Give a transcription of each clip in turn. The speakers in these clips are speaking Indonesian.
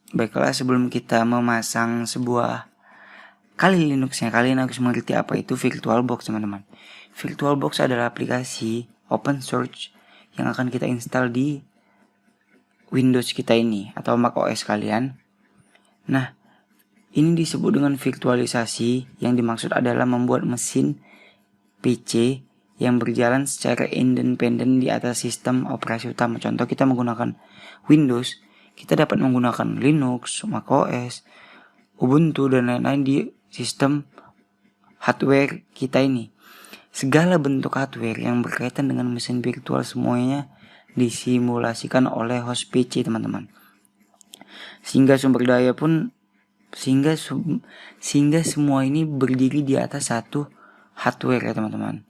Baiklah, sebelum kita memasang sebuah Kali Linuxnya, kalian harus mengerti apa itu VirtualBox, teman-teman. VirtualBox adalah aplikasi open source yang akan kita install di Windows kita ini atau Mac OS kalian. Nah, ini disebut dengan virtualisasi, yang dimaksud adalah membuat mesin PC yang berjalan secara independen di atas sistem operasi utama. Contoh, kita menggunakan Windows, kita dapat menggunakan Linux, macOS, Ubuntu, dan lain-lain di sistem hardware kita ini. Segala bentuk hardware yang berkaitan dengan mesin virtual semuanya disimulasikan oleh host PC, teman-teman. Sehingga semua ini berdiri di atas satu hardware ya, teman-teman.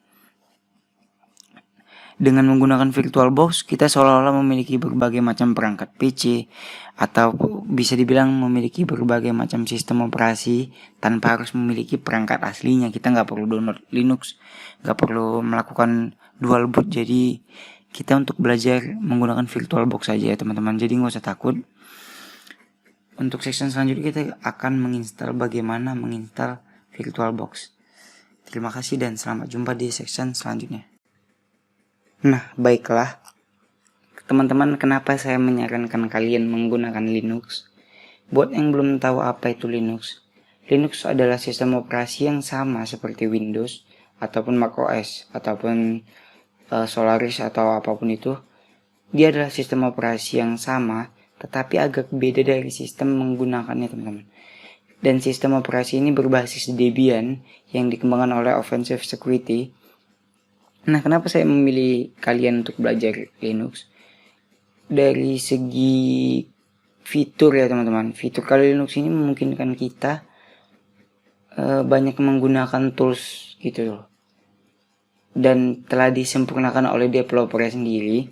Dengan menggunakan VirtualBox, kita seolah-olah memiliki berbagai macam perangkat PC, atau bisa dibilang memiliki berbagai macam sistem operasi tanpa harus memiliki perangkat aslinya. Kita nggak perlu download Linux, nggak perlu melakukan dual boot. Jadi kita untuk belajar menggunakan VirtualBox saja ya, teman-teman. Jadi nggak usah takut. Untuk section selanjutnya kita akan menginstal bagaimana menginstal VirtualBox. Terima kasih dan selamat jumpa di section selanjutnya. Nah, baiklah teman-teman, kenapa saya menyarankan kalian menggunakan Linux? Buat yang belum tahu apa itu Linux, Linux adalah sistem operasi yang sama seperti Windows ataupun macOS ataupun Solaris atau apapun itu. Dia adalah sistem operasi yang sama, tetapi agak beda dari sistem menggunakannya, teman-teman. Dan sistem operasi ini berbasis Debian yang dikembangkan oleh Offensive Security. Nah, kenapa saya memilih kalian untuk belajar Linux? Dari segi fitur ya, teman-teman. Fitur Kali Linux ini memungkinkan kita banyak menggunakan tools gitu loh. Dan telah disempurnakan oleh developernya sendiri.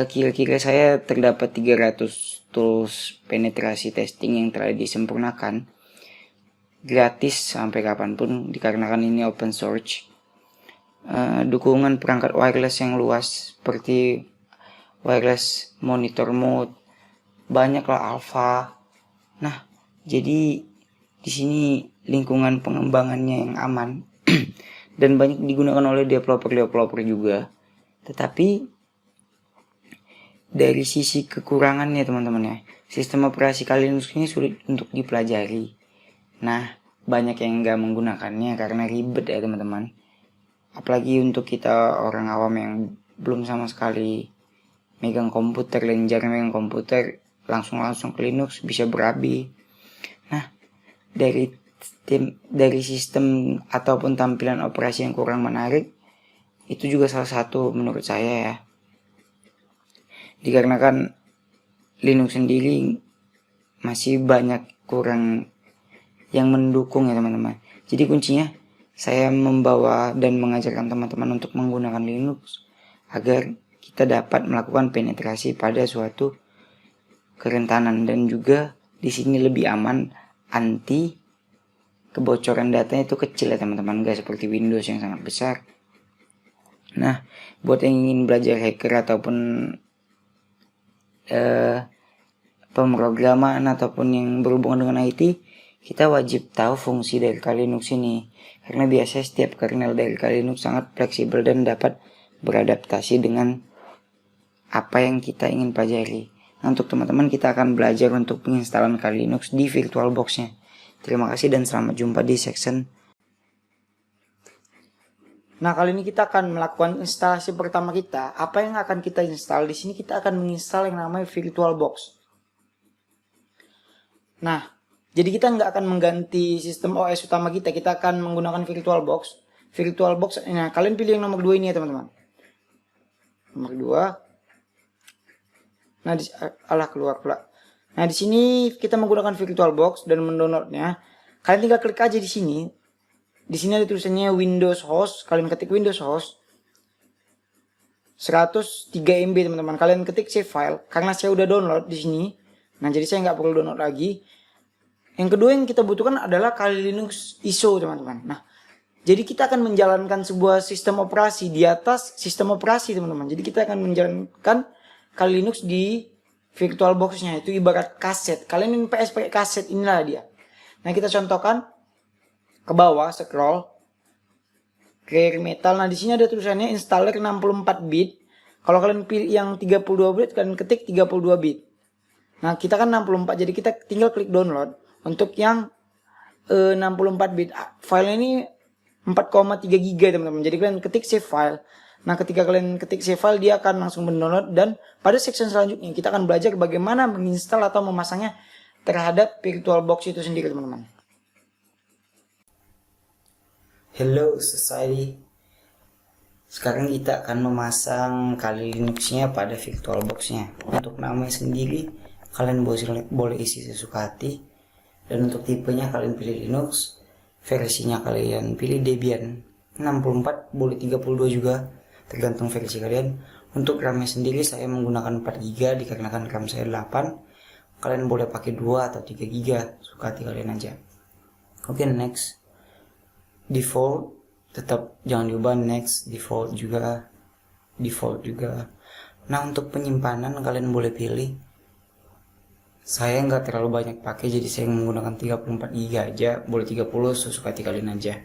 Kira-kira saya terdapat 300 tools penetrasi testing yang telah disempurnakan. Gratis sampai kapanpun dikarenakan ini open source. Dukungan perangkat wireless yang luas seperti wireless monitor mode, banyaklah alpha. Nah, jadi di sini lingkungan pengembangannya yang aman dan banyak digunakan oleh developer juga. Tetapi dari sisi kekurangannya, teman-teman ya, sistem operasi Kali Linux ini sulit untuk dipelajari. Nah, banyak yang nggak menggunakannya karena ribet ya, teman-teman. Apalagi untuk kita orang awam yang belum sama sekali megang komputer dan jarang megang komputer, langsung ke Linux bisa berabi. Nah, dari sistem ataupun tampilan operasi yang kurang menarik, itu juga salah satu menurut saya ya. Dikarenakan Linux sendiri masih banyak kurang yang mendukung ya, teman-teman. Jadi kuncinya saya membawa dan mengajarkan teman-teman untuk menggunakan Linux agar kita dapat melakukan penetrasi pada suatu kerentanan, dan juga di sini lebih aman, anti kebocoran datanya itu kecil ya, teman-teman, gak seperti Windows yang sangat besar. Nah, buat yang ingin belajar hacker ataupun pemrograman ataupun yang berhubungan dengan IT, kita wajib tahu fungsi dari Kali Linux ini. Karena biasanya setiap kernel dari Kali Linux sangat fleksibel dan dapat beradaptasi dengan apa yang kita ingin pelajari. Nah, untuk teman-teman kita akan belajar untuk penginstalan Kali Linux di VirtualBox-nya. Terima kasih dan selamat jumpa di section. Nah, kali ini kita akan melakukan instalasi pertama kita. Apa yang akan kita install? Di sini kita akan menginstal yang namanya VirtualBox. Nah, jadi kita nggak akan mengganti sistem OS utama kita. Kita akan menggunakan VirtualBox. Nah, kalian pilih yang nomor 2 ini ya, teman-teman. Nomor 2. Nah, keluar pula. Nah, di sini kita menggunakan VirtualBox dan mendownloadnya. Kalian tinggal klik aja di sini. Di sini ada tulisannya Windows Host. Kalian ketik Windows Host 103 MB, teman-teman. Kalian ketik save file. Karena saya udah download di sini. Nah, jadi saya nggak perlu download lagi. Yang kedua yang kita butuhkan adalah Kali Linux ISO, teman-teman. Nah, jadi kita akan menjalankan sebuah sistem operasi di atas sistem operasi, teman-teman. Jadi kita akan menjalankan Kali Linux di VirtualBox-nya itu ibarat kaset. Kalian ini PS pakai kaset, inilah dia. Nah, kita contohkan ke bawah, scroll Clear Metal. Nah, di sini ada tulisannya installer 64 bit. Kalau kalian pilih yang 32 bit, kalian ketik 32 bit. Nah, kita kan 64, jadi kita tinggal klik download. Untuk yang 64 bit, file ini 4,3 GB teman-teman. Jadi kalian ketik save file. Nah, ketika kalian ketik save file, dia akan langsung mendownload. Dan pada section selanjutnya, kita akan belajar bagaimana menginstal atau memasangnya terhadap VirtualBox itu sendiri, teman-teman. Hello society. Sekarang kita akan memasang Kali Linux-nya pada VirtualBox-nya. Untuk namanya sendiri, kalian boleh isi sesuka hati. Dan untuk tipenya kalian pilih Linux. Versinya kalian pilih Debian 64, boleh 32 juga, tergantung versi kalian. Untuk RAM-nya sendiri saya menggunakan 4 GB dikarenakan RAM saya 8. Kalian boleh pakai 2 atau 3 GB, suka hati kalian aja. Oke, next. Default tetap jangan diubah, next. Default juga. Nah, untuk penyimpanan kalian boleh pilih. Saya nggak terlalu banyak pakai, jadi saya menggunakan 34 GB aja, boleh 30, sesuka hati kalian aja.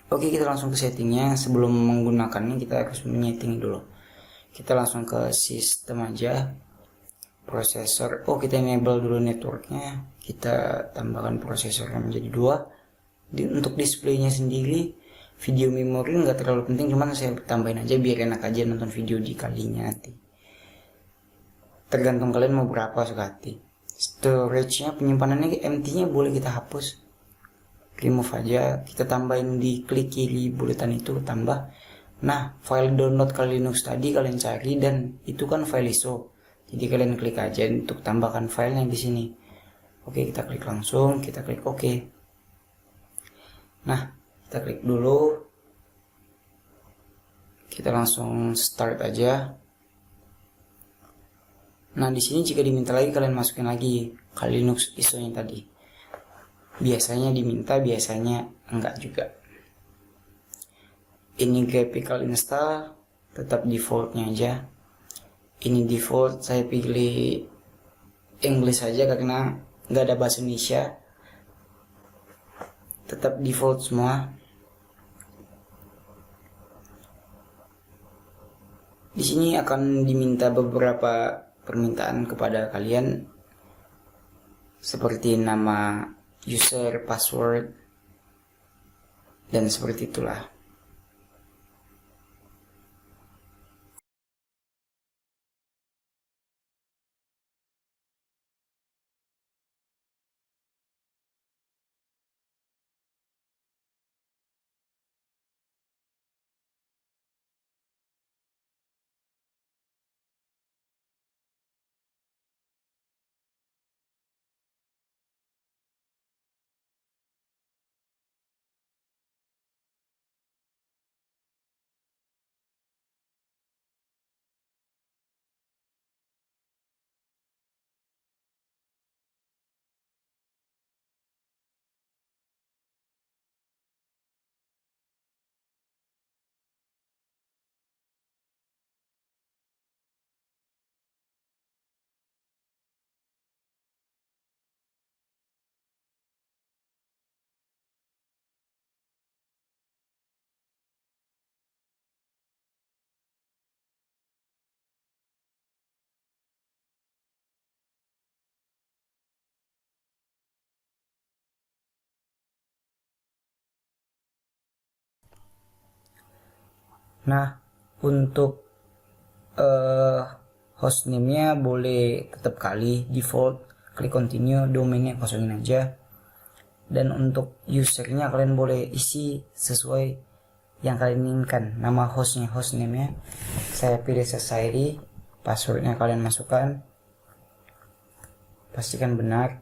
Oke, kita langsung ke settingnya. Sebelum menggunakannya kita harus menyeting dulu. Kita langsung ke sistem aja, prosesor. Kita enable dulu networknya. Kita tambahkan prosesornya menjadi 2. Untuk displaynya sendiri, video memori nggak terlalu penting, cuman saya tambahin aja biar enak aja nonton video di kalinya nanti. Tergantung kalian mau berapa, suka hati. Storage-nya, penyimpanannya empty-nya boleh kita hapus, remove aja. Kita tambahin di klik kiri buletan itu, tambah. Nah, file download Kali Linux tadi kalian cari, dan itu kan file ISO. Jadi kalian klik aja untuk tambahkan filenya di sini. Oke, kita klik langsung, kita klik oke. Nah, kita klik dulu. Kita langsung start aja. Nah, di sini jika diminta lagi kalian masukin lagi Kali Linux ISO-nya tadi. Biasanya diminta, biasanya enggak juga. Ini graphical install, tetap defaultnya aja. Ini default, saya pilih English aja karena nggak ada bahasa Indonesia. Tetap default semua. Di sini akan diminta beberapa permintaan kepada kalian, seperti nama user, password, dan seperti itulah. Nah, untuk hostname-nya boleh tetap Kali default, klik continue, domainnya kosongin aja. Dan untuk usernya kalian boleh isi sesuai yang kalian inginkan. Nama hostnya, hostname-nya saya pilih society, passwordnya kalian masukkan, pastikan benar.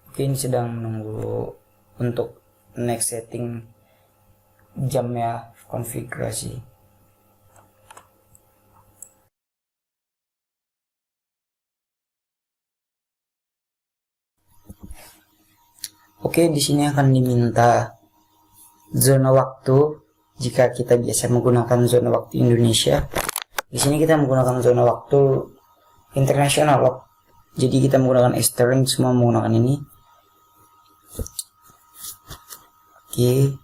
Oke, ini sedang menunggu untuk next setting jamnya konfigurasi. Oke, di sini akan diminta zona waktu. Jika kita biasa menggunakan zona waktu Indonesia, Di sini kita menggunakan zona waktu internasional loh. Jadi kita menggunakan Eastern, semua menggunakan ini. Oke,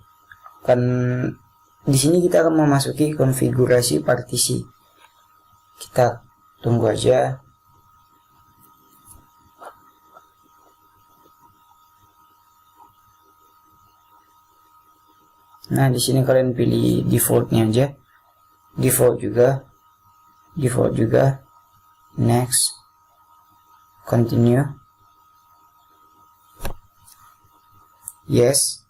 kan di sini kita akan memasuki konfigurasi partisi. Kita tunggu aja. Nah, di sini kalian pilih defaultnya aja. Default juga. Next. Continue. Yes.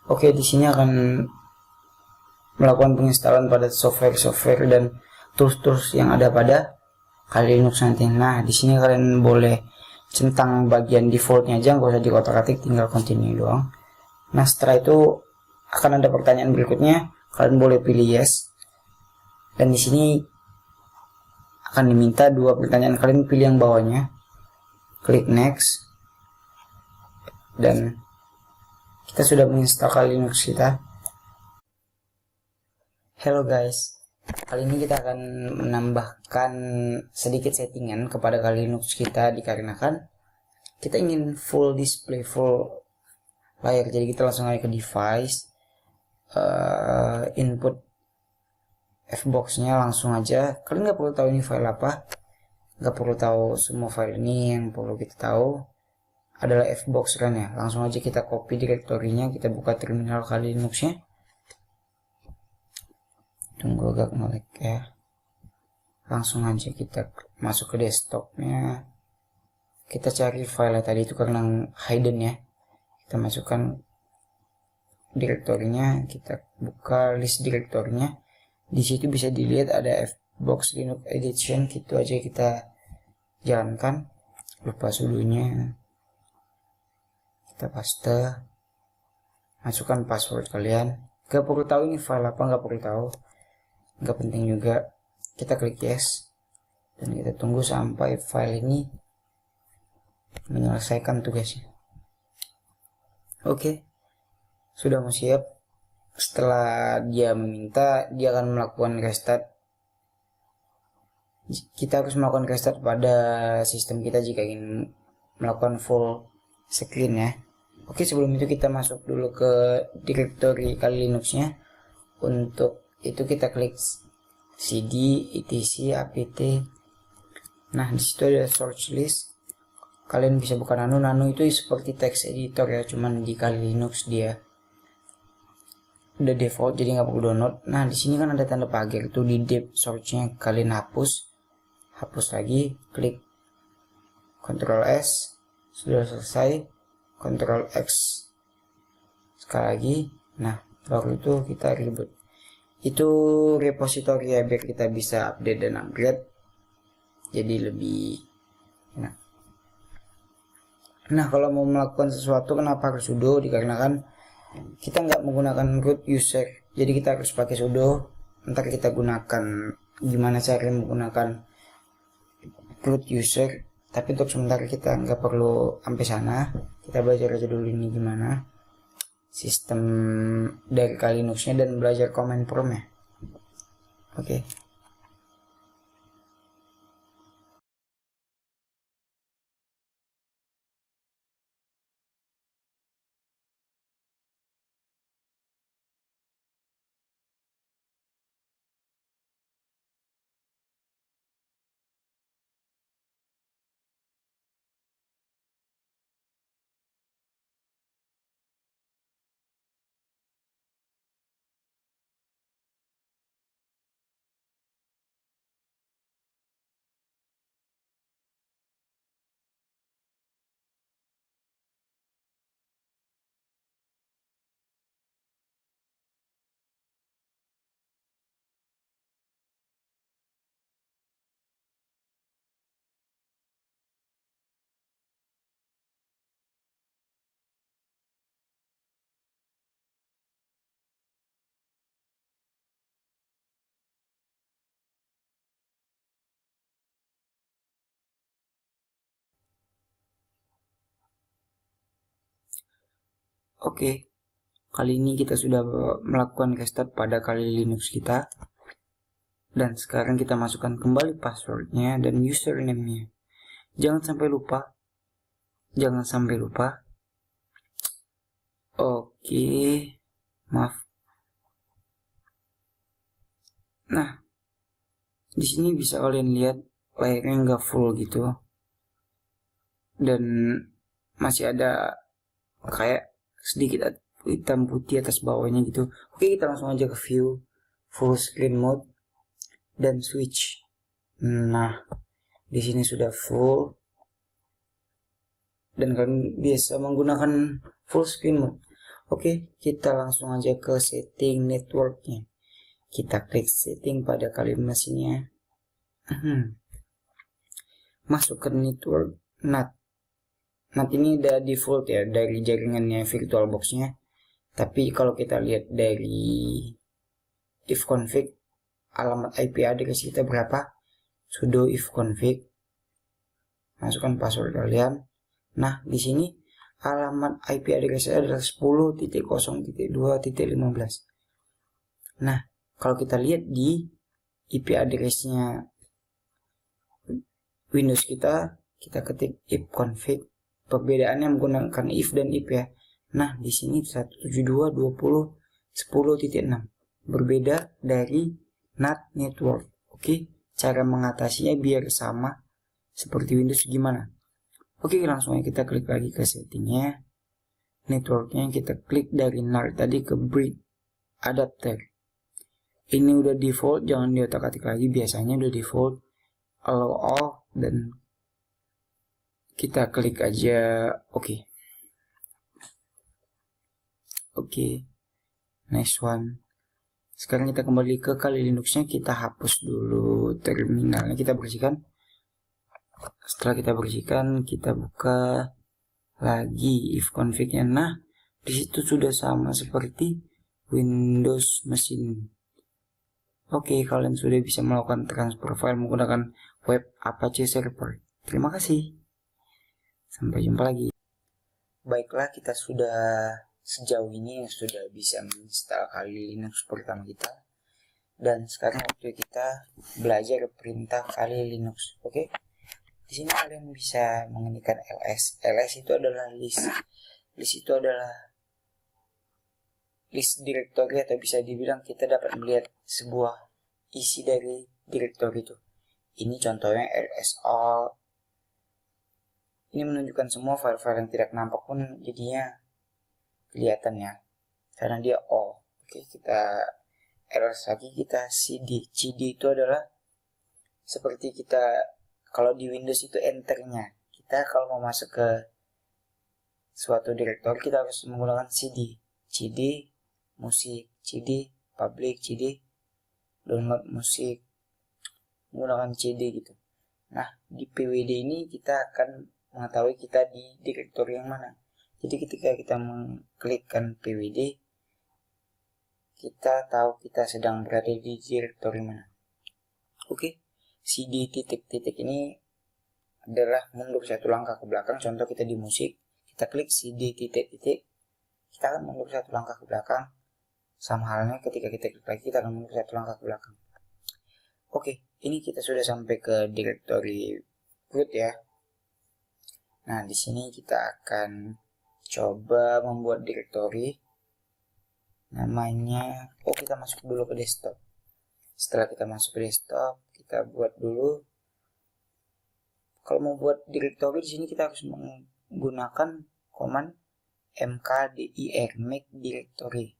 Oke, di sini akan melakukan penginstalan pada software dan tools-tools yang ada pada Kali Linux nanti. Nah, di sini kalian boleh centang bagian defaultnya aja, nggak usah di kotak-atik, tinggal continue doang. Nah, setelah itu akan ada pertanyaan berikutnya, kalian boleh pilih yes. Dan di sini akan diminta 2 pertanyaan, kalian pilih yang bawahnya. Klik next. Dan kita sudah menginstal Kali Linux kita. Hello guys, kali ini kita akan menambahkan sedikit settingan kepada Kali Linux kita dikarenakan kita ingin full display, full layar. Jadi kita langsung aja ke device, input Fbox nya langsung aja. Kalian nggak perlu tahu ini file apa, nggak perlu tahu semua file ini. Yang perlu kita tahu adalah Fbox kan ya. Langsung aja kita copy direktorinya, kita buka terminal Kali Linux nya. Tunggu agak nge-lag ya. Langsung aja kita masuk ke desktopnya. Kita cari file tadi itu karena hidden ya. Kita masukkan direktorinya, kita buka list direktorinya. Di situ bisa dilihat ada Fbox Linux Edition, gitu aja kita jalankan. Lupa sudonya. Kita paste. Masukkan password kalian. Gak perlu tahu ini file apa, gak perlu tahu. Nggak penting juga. Kita klik yes dan kita tunggu sampai file ini menyelesaikan tugasnya. Oke, sudah mau siap. Setelah dia meminta, dia akan melakukan restart. Kita harus melakukan restart pada sistem kita jika ingin melakukan full screen ya. Oke, sebelum itu kita masuk dulu ke directory Kali Linux-nya. Untuk itu kita klik cd etc apt. Nah, disitu ada search list. Kalian bisa buka nano itu seperti text editor ya, cuman di Kali Linux dia udah default jadi nggak perlu download. Nah, di sini kan ada tanda pagar itu di deep searchnya, kalian hapus lagi, klik Ctrl S. Sudah selesai, Ctrl X sekali lagi. Nah, baru itu kita reboot. Itu repository ya, biar kita bisa update dan upgrade jadi lebih enak. Nah, kalau mau melakukan sesuatu kenapa harus sudo, dikarenakan kita nggak menggunakan root user, jadi kita harus pakai sudo. Ntar kita gunakan gimana cara menggunakan root user, tapi untuk sementara kita nggak perlu sampai sana. Kita belajar aja dulu ini gimana sistem dari Kali Linux-nya dan belajar command prompt ya. Oke. Oke, Kali ini kita sudah melakukan restart pada Kali Linux kita. Dan sekarang kita masukkan kembali passwordnya dan username-nya. Jangan sampai lupa. Oke, maaf. Nah, di sini bisa kalian lihat layarnya nggak full gitu, dan masih ada kayak sedikit hitam putih atas bawahnya gitu. Oke, kita langsung aja ke view full screen mode dan switch. Nah, di sini sudah full dan kalian biasa menggunakan full screen mode. Oke, kita langsung aja ke setting networknya. Kita klik setting pada kali mesinnya. Masuk ke network NAT. NAT ini udah default ya dari jaringannya VirtualBox-nya. Tapi kalau kita lihat dari ifconfig, alamat IP address kita berapa? Sudo ifconfig. Masukkan password kalian. Nah, di sini alamat IP address adalah 10.0.2.15. Nah, kalau kita lihat di IP address-nya Windows kita ketik ifconfig. Perbedaannya menggunakan if dan if ya. Nah, di sini 172.20.10.6 berbeda dari NAT network. Oke, cara mengatasinya biar sama seperti Windows gimana? Oke, langsung aja kita klik lagi ke settingnya. Networknya kita klik dari NAR tadi ke bridge adapter. Ini udah default, jangan diotak-atik lagi, biasanya udah default. Allow all dan kita klik aja oke. Oke, next one. Sekarang kita kembali ke Kali Linuxnya, kita hapus dulu terminalnya, kita bersihkan. Setelah kita bersihkan, kita buka lagi ifconfig-nya. Nah, disitu sudah sama seperti Windows mesin. Oke, kalian sudah bisa melakukan transfer file menggunakan web Apache server. Terima kasih. Sampai jumpa lagi. Baiklah, kita sudah sejauh ini yang sudah bisa menginstal Kali Linux pertama kita. Dan sekarang waktu kita belajar perintah Kali Linux. Oke. Di sini kalian bisa mengetikkan ls. ls itu adalah list. List itu adalah list directory, atau bisa dibilang kita dapat melihat sebuah isi dari directory itu. Ini contohnya lsall. Ini menunjukkan semua file-file yang tidak nampak pun jadinya kelihatan ya, karena dia all. Oke, kita ls lagi, kita cd. cd itu adalah seperti kita kalau di Windows itu enternya. Kita kalau mau masuk ke suatu directory kita harus menggunakan cd. cd musik, cd public, cd download musik, menggunakan cd gitu. Nah, di pwd ini kita akan mengetahui kita di directory yang mana. Jadi ketika kita mengklikkan pwd, kita tahu kita sedang berada di directory mana. Oke, cd titik-titik ini adalah mundur satu langkah ke belakang. Contoh kita di musik, kita klik cd titik-titik, kita akan mundur satu langkah ke belakang. Sama halnya ketika kita klik lagi, kita akan mundur satu langkah ke belakang. Oke, ini kita sudah sampai ke directory root ya. Nah, di sini kita akan coba membuat directory. Namanya, kita masuk dulu ke desktop. Setelah kita masuk ke desktop, kita buat dulu. Kalau mau buat directory di sini kita harus menggunakan command mkdir, make directory.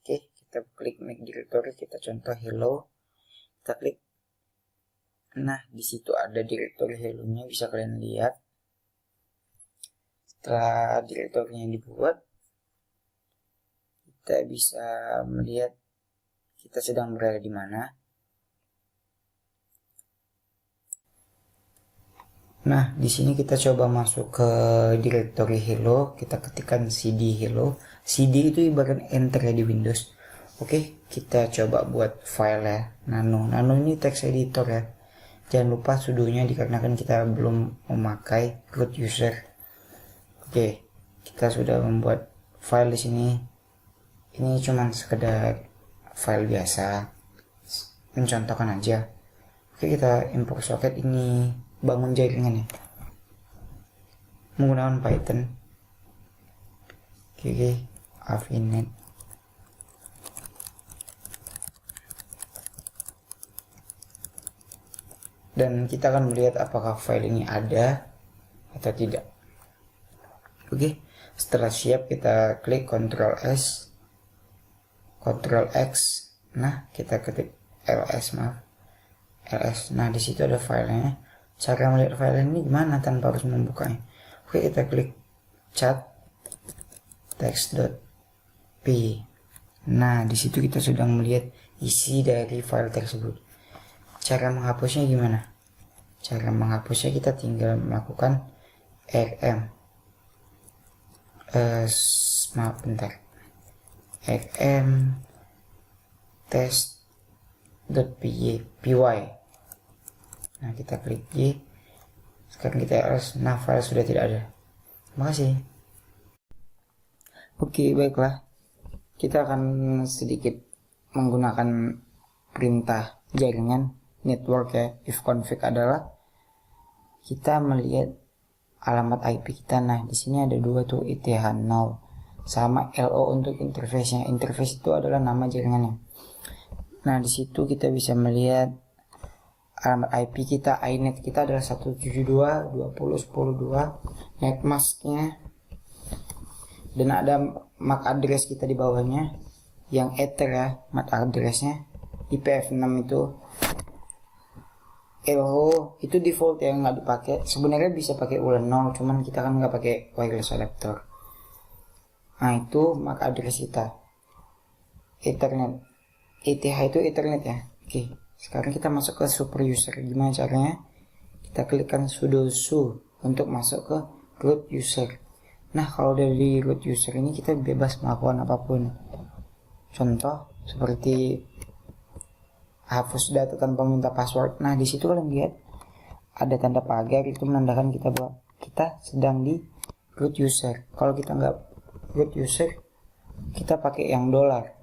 Oke, kita klik make directory, kita contoh hello. Kita klik. Nah, di situ ada directory hello-nya, bisa kalian lihat. Setelah direktorinya dibuat, kita bisa melihat kita sedang berada di mana. Nah, di sini kita coba masuk ke directory hello, kita ketikkan cd hello. cd itu ibarat enter ya di Windows. Oke, kita coba buat file ya. Nano ini text editor ya. Jangan lupa sudonya dikarenakan kita belum memakai root user. Oke, kita sudah membuat file di sini. Ini cuman sekedar file biasa, mencontohkan aja. Oke, kita import soket ini, bangun jaringan ya menggunakan Python. Oke, Avinet. Dan kita akan melihat apakah file ini ada atau tidak. Oke, setelah siap kita klik Ctrl S, Ctrl X. Nah, kita ketik ls. Nah, di situ ada filenya. Cara melihat file ini gimana tanpa harus membukanya? Oke, kita klik chat text.py. Nah, di situ kita sudah melihat isi dari file tersebut. Cara menghapusnya gimana? Cara menghapusnya kita tinggal melakukan rm rm test.py. Nah, kita klik Y. Sekarang kita harus, nah file sudah tidak ada. Terima kasih. Oke, baiklah. Kita akan sedikit menggunakan perintah jaringan network ya. Ifconfig adalah kita melihat alamat IP kita. Nah, di sini ada dua tuh, ETH0 sama LO untuk interface-nya. Interface itu adalah nama jaringannya. Nah, di situ kita bisa melihat alamat IP kita, iNet kita adalah 172.20.10.2, netmasknya, dan ada MAC address kita di bawahnya yang Ether ya, MAC addressnya. IPv6 itu LHO itu default yang nggak dipakai. Sebenarnya bisa pakai ulang 0, cuman kita kan nggak pakai wireless adapter. Nah, itu MAC address kita. Ethernet, ETH itu Ethernet ya. Oke, sekarang kita masuk ke super user. Gimana caranya? Kita klikkan sudo su untuk masuk ke root user. Nah, kalau dari root user ini kita bebas melakukan apapun. Contoh seperti hapus data tanpa minta password. Nah, di situ kalian lihat ada tanda pagar, itu menandakan kita sedang di root user. Kalau kita nggak root user, kita pakai yang $.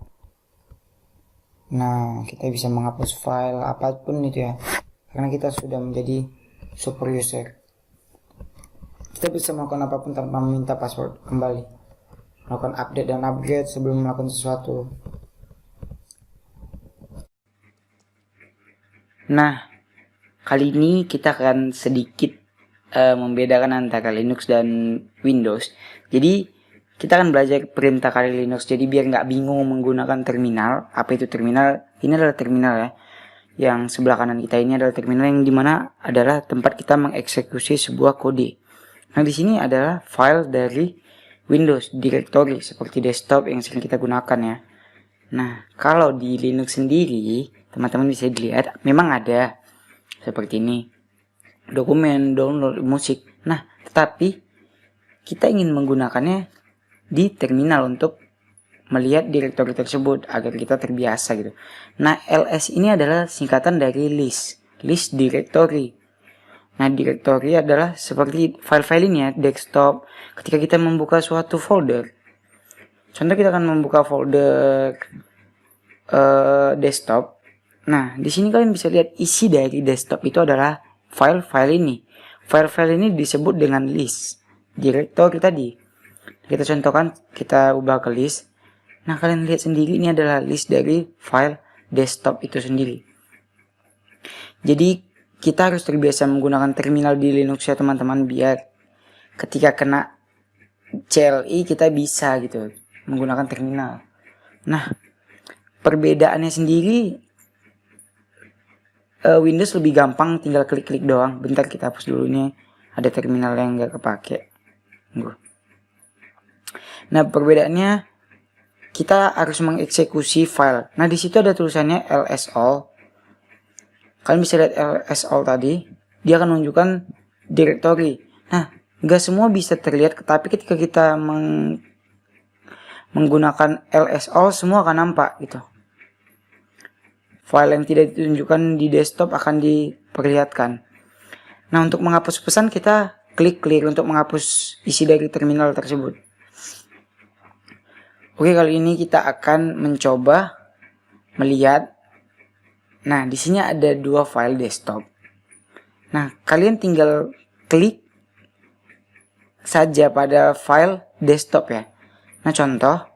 Nah, kita bisa menghapus file apapun itu ya, karena kita sudah menjadi super user. Kita bisa melakukan apapun tanpa meminta password kembali, melakukan update dan upgrade sebelum melakukan sesuatu. Nah, kali ini kita akan sedikit membedakan antara Linux dan Windows. Jadi kita akan belajar perintah kali Linux. Jadi biar nggak bingung menggunakan terminal. Apa itu terminal? Ini adalah terminal ya. Yang sebelah kanan kita ini adalah terminal yang dimana adalah tempat kita mengeksekusi sebuah kode. Nah, di sini adalah file dari Windows, directory seperti desktop yang sering kita gunakan ya. Nah, kalau di Linux sendiri, teman-teman bisa dilihat memang ada seperti ini. Dokumen, download, musik. Nah, tetapi kita ingin menggunakannya di terminal untuk melihat direktori tersebut agar kita terbiasa gitu. Nah, ls ini adalah singkatan dari list directory. Nah, directory adalah seperti file-file ini ya, desktop. Ketika kita membuka suatu folder, contoh kita akan membuka folder desktop. Nah, di sini kalian bisa lihat isi dari desktop itu adalah file-file ini. File-file ini disebut dengan list directory tadi. Kita contohkan, kita ubah ke list. Nah, kalian lihat sendiri ini adalah list dari file desktop itu sendiri. Jadi kita harus terbiasa menggunakan terminal di Linux ya teman-teman, biar ketika kena CLI kita bisa gitu menggunakan terminal. Nah, perbedaannya sendiri, Windows lebih gampang, tinggal klik-klik doang. Bentar, kita hapus dulu, ini ada terminal yang nggak kepake. Nah, perbedaannya kita harus mengeksekusi file. Nah, di situ ada tulisannya ls all. Kalian bisa lihat ls all tadi, dia akan menunjukkan directory. Nah, nggak semua bisa terlihat, tapi ketika kita menggunakan ls all, semua akan nampak gitu. File yang tidak ditunjukkan di desktop akan diperlihatkan. Nah, untuk menghapus pesan kita klik clear untuk menghapus isi dari terminal tersebut. Oke, kali ini kita akan mencoba melihat. Nah, di sini ada 2 file desktop. Nah, kalian tinggal klik saja pada file desktop ya. Nah, contoh,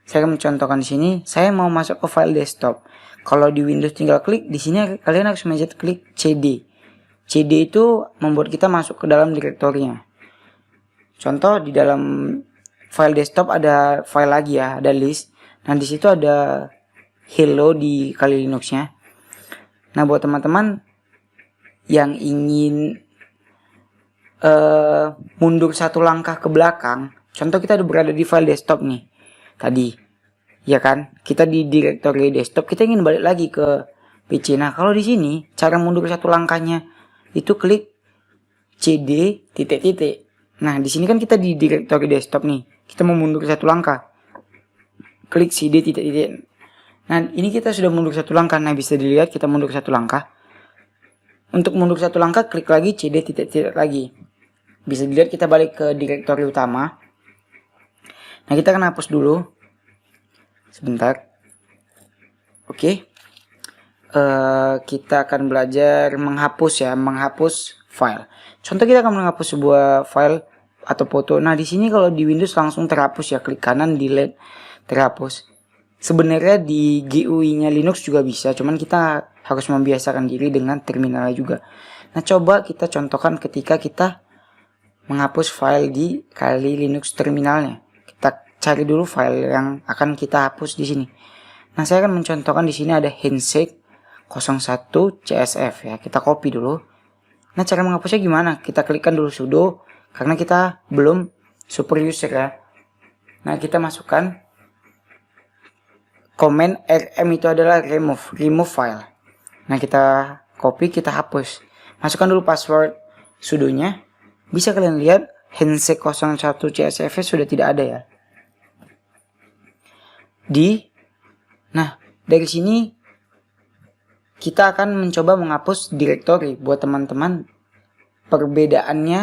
saya akan mencontohkan di sini. Saya mau masuk ke file desktop. Kalau di Windows tinggal klik, di sini kalian harus mencet klik CD. CD itu membuat kita masuk ke dalam direktorinya. Contoh, di dalam file desktop ada file lagi ya, ada list. Nah, di situ ada Hello di Kali Linux-nya. Nah, buat teman-teman yang ingin mundur 1 langkah ke belakang, contoh kita udah berada di file desktop nih tadi, ya kan? Kita di direktori desktop, kita ingin balik lagi ke PC. Nah, kalau di sini cara mundur 1 langkahnya itu klik CD titik-titik. Nah, di sini kan kita di direktori desktop nih, kita mau mundur 1 langkah, klik CD titik-titik. Nah, ini kita sudah mundur 1 langkah. Nah, bisa dilihat kita mundur 1 langkah. Untuk mundur 1 langkah, klik lagi CD titik-titik lagi. Bisa dilihat kita balik ke direktori utama. Nah, kita akan hapus dulu. Sebentar. Oke. Kita akan belajar menghapus ya, menghapus file. Contoh, kita akan menghapus sebuah file atau foto. Nah, di sini kalau di Windows langsung terhapus ya, klik kanan delete, terhapus. Sebenarnya di GUI-nya Linux juga bisa, cuman kita harus membiasakan diri dengan terminalnya juga. Nah, coba kita contohkan ketika kita menghapus file di Kali Linux terminalnya. Kita cari dulu file yang akan kita hapus di sini. Nah, saya akan mencontohkan di sini ada handshake 01 CSF ya. Kita copy dulu. Nah, cara menghapusnya gimana? Kita klikkan dulu sudo karena kita belum super user ya. Nah, kita masukkan command rm, itu adalah remove file. Nah, kita copy, kita hapus. Masukkan dulu password sudonya. Bisa kalian lihat handshake 01 CSF sudah tidak ada ya. Nah, dari sini kita akan mencoba menghapus direktori. Buat teman-teman, perbedaannya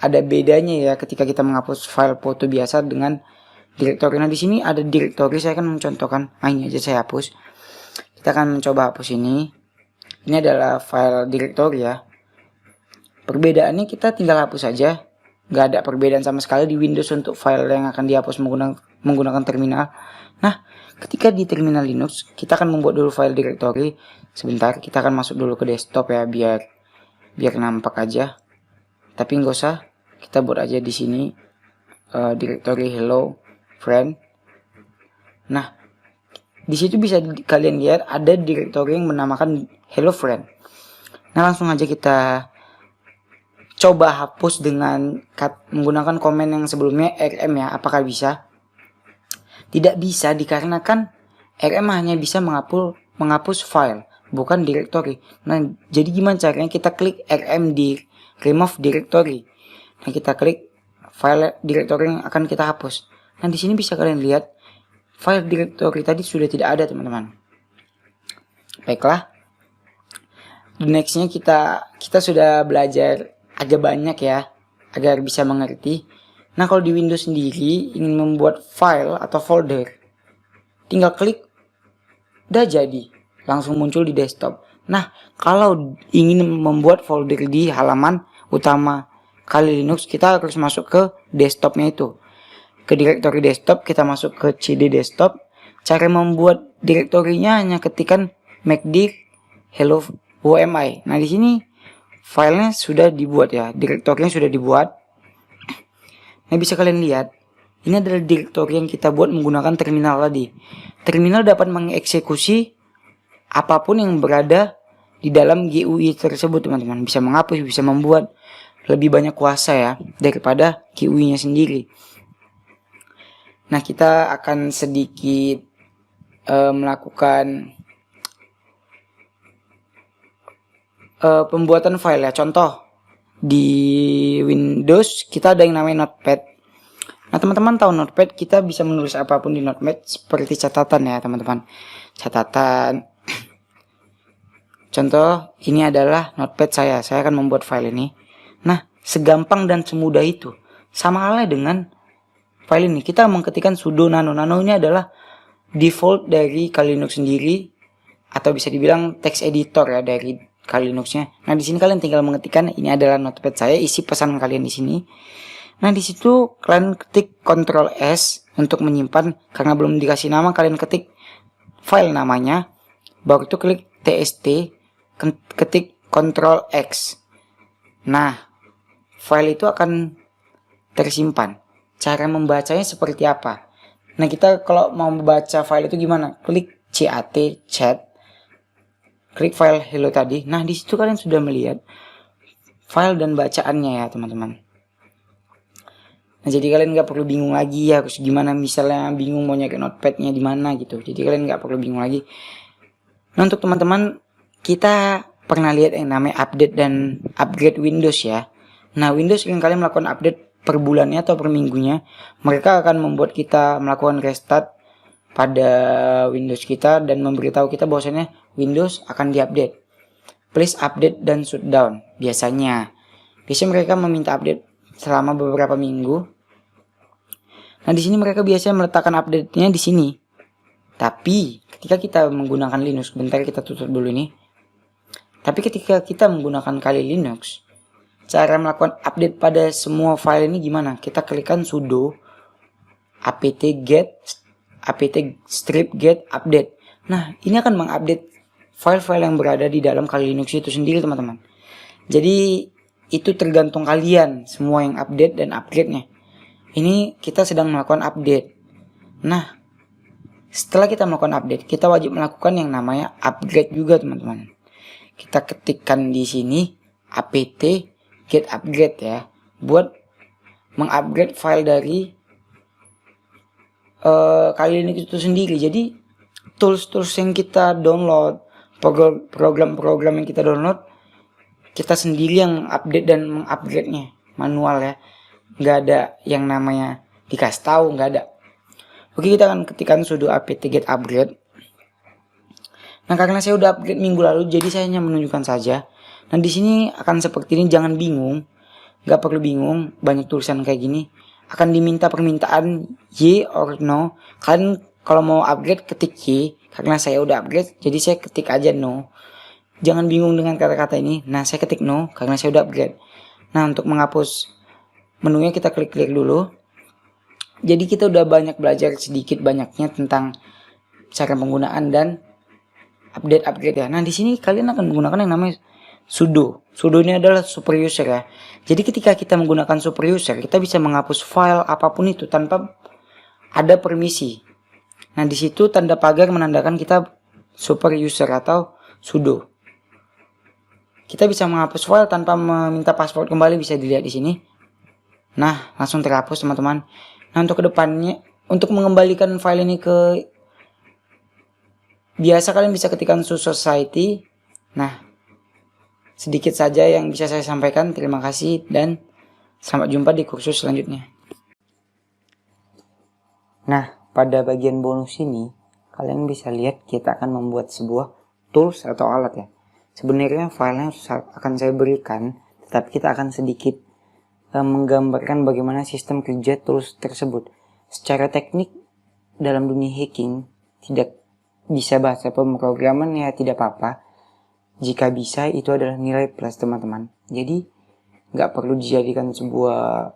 ada bedanya ya ketika kita menghapus file foto biasa dengan direktori. Nah, di sini ada direktori, saya akan mencontohkan. Ini aja saya hapus. Kita akan mencoba hapus ini. Ini adalah file direktori ya. Perbedaannya kita tinggal hapus saja. Gak ada perbedaan sama sekali di Windows untuk file yang akan dihapus menggunakan terminal. Nah, ketika di terminal Linux, kita akan membuat dulu file direktori. Sebentar, kita akan masuk dulu ke desktop ya, biar nampak aja. Tapi nggak usah, kita buat aja di sini direktori hello friend. Nah, di situ bisa kalian lihat ada direktori yang menamakan hello friend. Nah, langsung aja kita coba hapus dengan menggunakan komen yang sebelumnya rm ya. Apakah bisa? Tidak bisa, dikarenakan rm hanya bisa menghapus file, bukan directory. Nah, jadi gimana caranya? Kita klik rm di remove directory. Nah, kita klik file directory yang akan kita hapus. Nah, di sini bisa kalian lihat file directory tadi sudah tidak ada, teman-teman. Baiklah. Nextnya kita sudah belajar agak banyak ya, agar bisa mengerti. Nah, kalau di Windows sendiri ingin membuat file atau folder, tinggal klik, udah jadi, langsung muncul di desktop. Nah, kalau ingin membuat folder di halaman utama Kali Linux, kita harus masuk ke desktopnya itu. Ke direktori desktop, kita masuk ke CD desktop. Cara membuat direktorinya hanya ketikkan macdir hello wmi. Nah, di sini filenya sudah dibuat ya, direktorinya sudah dibuat. Nah, bisa kalian lihat, ini adalah direktori yang kita buat menggunakan terminal tadi. Terminal dapat mengeksekusi apapun yang berada di dalam GUI tersebut, teman-teman. Bisa menghapus, bisa membuat, lebih banyak kuasa ya daripada GUI-nya sendiri. Nah, kita akan sedikit melakukan pembuatan file ya. Contoh, di Windows kita ada yang namanya Notepad. Nah, teman-teman tahu Notepad, kita bisa menulis apapun di Notepad seperti catatan ya, teman-teman. Catatan. Contoh, ini adalah Notepad saya akan membuat file ini. Nah, segampang dan semudah itu. Sama halnya dengan file ini, kita mengetikkan sudo nano. Nano ini adalah default dari Kali Linux sendiri, atau bisa dibilang text editor ya dari Kali Linuxnya. Nah, di sini kalian tinggal mengetikkan, ini adalah notepad saya, isi pesan kalian di sini. Nah, di situ kalian ketik Ctrl S untuk menyimpan. Karena belum dikasih nama, kalian ketik file namanya, baru itu klik tst, ketik Ctrl X. Nah, file itu akan tersimpan. Cara membacanya seperti apa? Nah, kita kalau mau membaca file itu gimana? Klik chat, klik file hello tadi. Nah, di situ kalian sudah melihat file dan bacaannya ya, teman-teman. Nah, jadi kalian nggak perlu bingung lagi ya harus gimana, misalnya bingung mau nyari notepadnya di mana gitu. Jadi kalian nggak perlu bingung lagi. Nah, untuk teman-teman, kita pernah lihat yang namanya update dan upgrade Windows ya. Nah, Windows yang kalian melakukan update per bulannya atau per minggunya, mereka akan membuat kita melakukan restart pada Windows kita dan memberitahu kita bahwasanya Windows akan diupdate. Please update dan shutdown. Biasanya mereka meminta update selama beberapa minggu. Nah, di sini mereka biasanya meletakkan update-nya di sini. Tapi ketika kita menggunakan Linux, bentar kita tutup dulu ini. Tapi ketika kita menggunakan Kali Linux, cara melakukan update pada semua file ini gimana? Kita klikkan sudo apt strip get update. Nah, ini akan mengupdate file-file yang berada di dalam Kali Linux itu sendiri, teman-teman. Jadi itu tergantung kalian semua yang update dan upgrade-nya. Ini kita sedang melakukan update. Nah, setelah kita melakukan update, kita wajib melakukan yang namanya upgrade juga, teman-teman. Kita ketikkan di sini apt get upgrade ya, buat mengupgrade file dari Kali Linux itu sendiri. Jadi tools-tools yang kita download, program-program yang kita download, kita sendiri yang update dan mengupgrade-nya manual ya. Nggak ada yang namanya dikasih tahu, nggak ada. Oke, kita akan ketikkan sudo apt get upgrade. Nah, karena saya udah upgrade minggu lalu, jadi saya hanya menunjukkan saja. Nah, di sini akan seperti ini, jangan bingung. Nggak perlu bingung, banyak tulisan kayak gini. Akan diminta permintaan Y or no. Kalian kalau mau upgrade ketik Y, karena saya udah upgrade, jadi saya ketik aja no. Jangan bingung dengan kata-kata ini. Nah, saya ketik no, karena saya udah upgrade. Nah, untuk menghapus menunya kita klik-klik dulu. Jadi kita udah banyak belajar sedikit banyaknya tentang cara penggunaan dan upgrade ya. Nah, di sini kalian akan menggunakan yang namanya sudo. Sudo ini adalah super user ya. Jadi ketika kita menggunakan super user, kita bisa menghapus file apapun itu tanpa ada permisi. Nah, di situ tanda pagar menandakan kita super user atau sudo. Kita bisa menghapus file tanpa meminta password kembali, bisa dilihat di sini. Nah, langsung terhapus, teman-teman. Nah, untuk kedepannya, untuk mengembalikan file ini ke biasa, kalian bisa ketikkan society. Nah, sedikit saja yang bisa saya sampaikan. Terima kasih dan sampai jumpa di kursus selanjutnya. Nah, pada bagian bonus ini, kalian bisa lihat kita akan membuat sebuah tools atau alat ya. Sebenarnya filenya akan saya berikan, tetapi kita akan sedikit menggambarkan bagaimana sistem kerja tools tersebut. Secara teknik dalam dunia hacking tidak bisa bahasa pemrograman ya, tidak apa-apa. Jika bisa, itu adalah nilai plus, teman-teman. Jadi nggak perlu dijadikan sebuah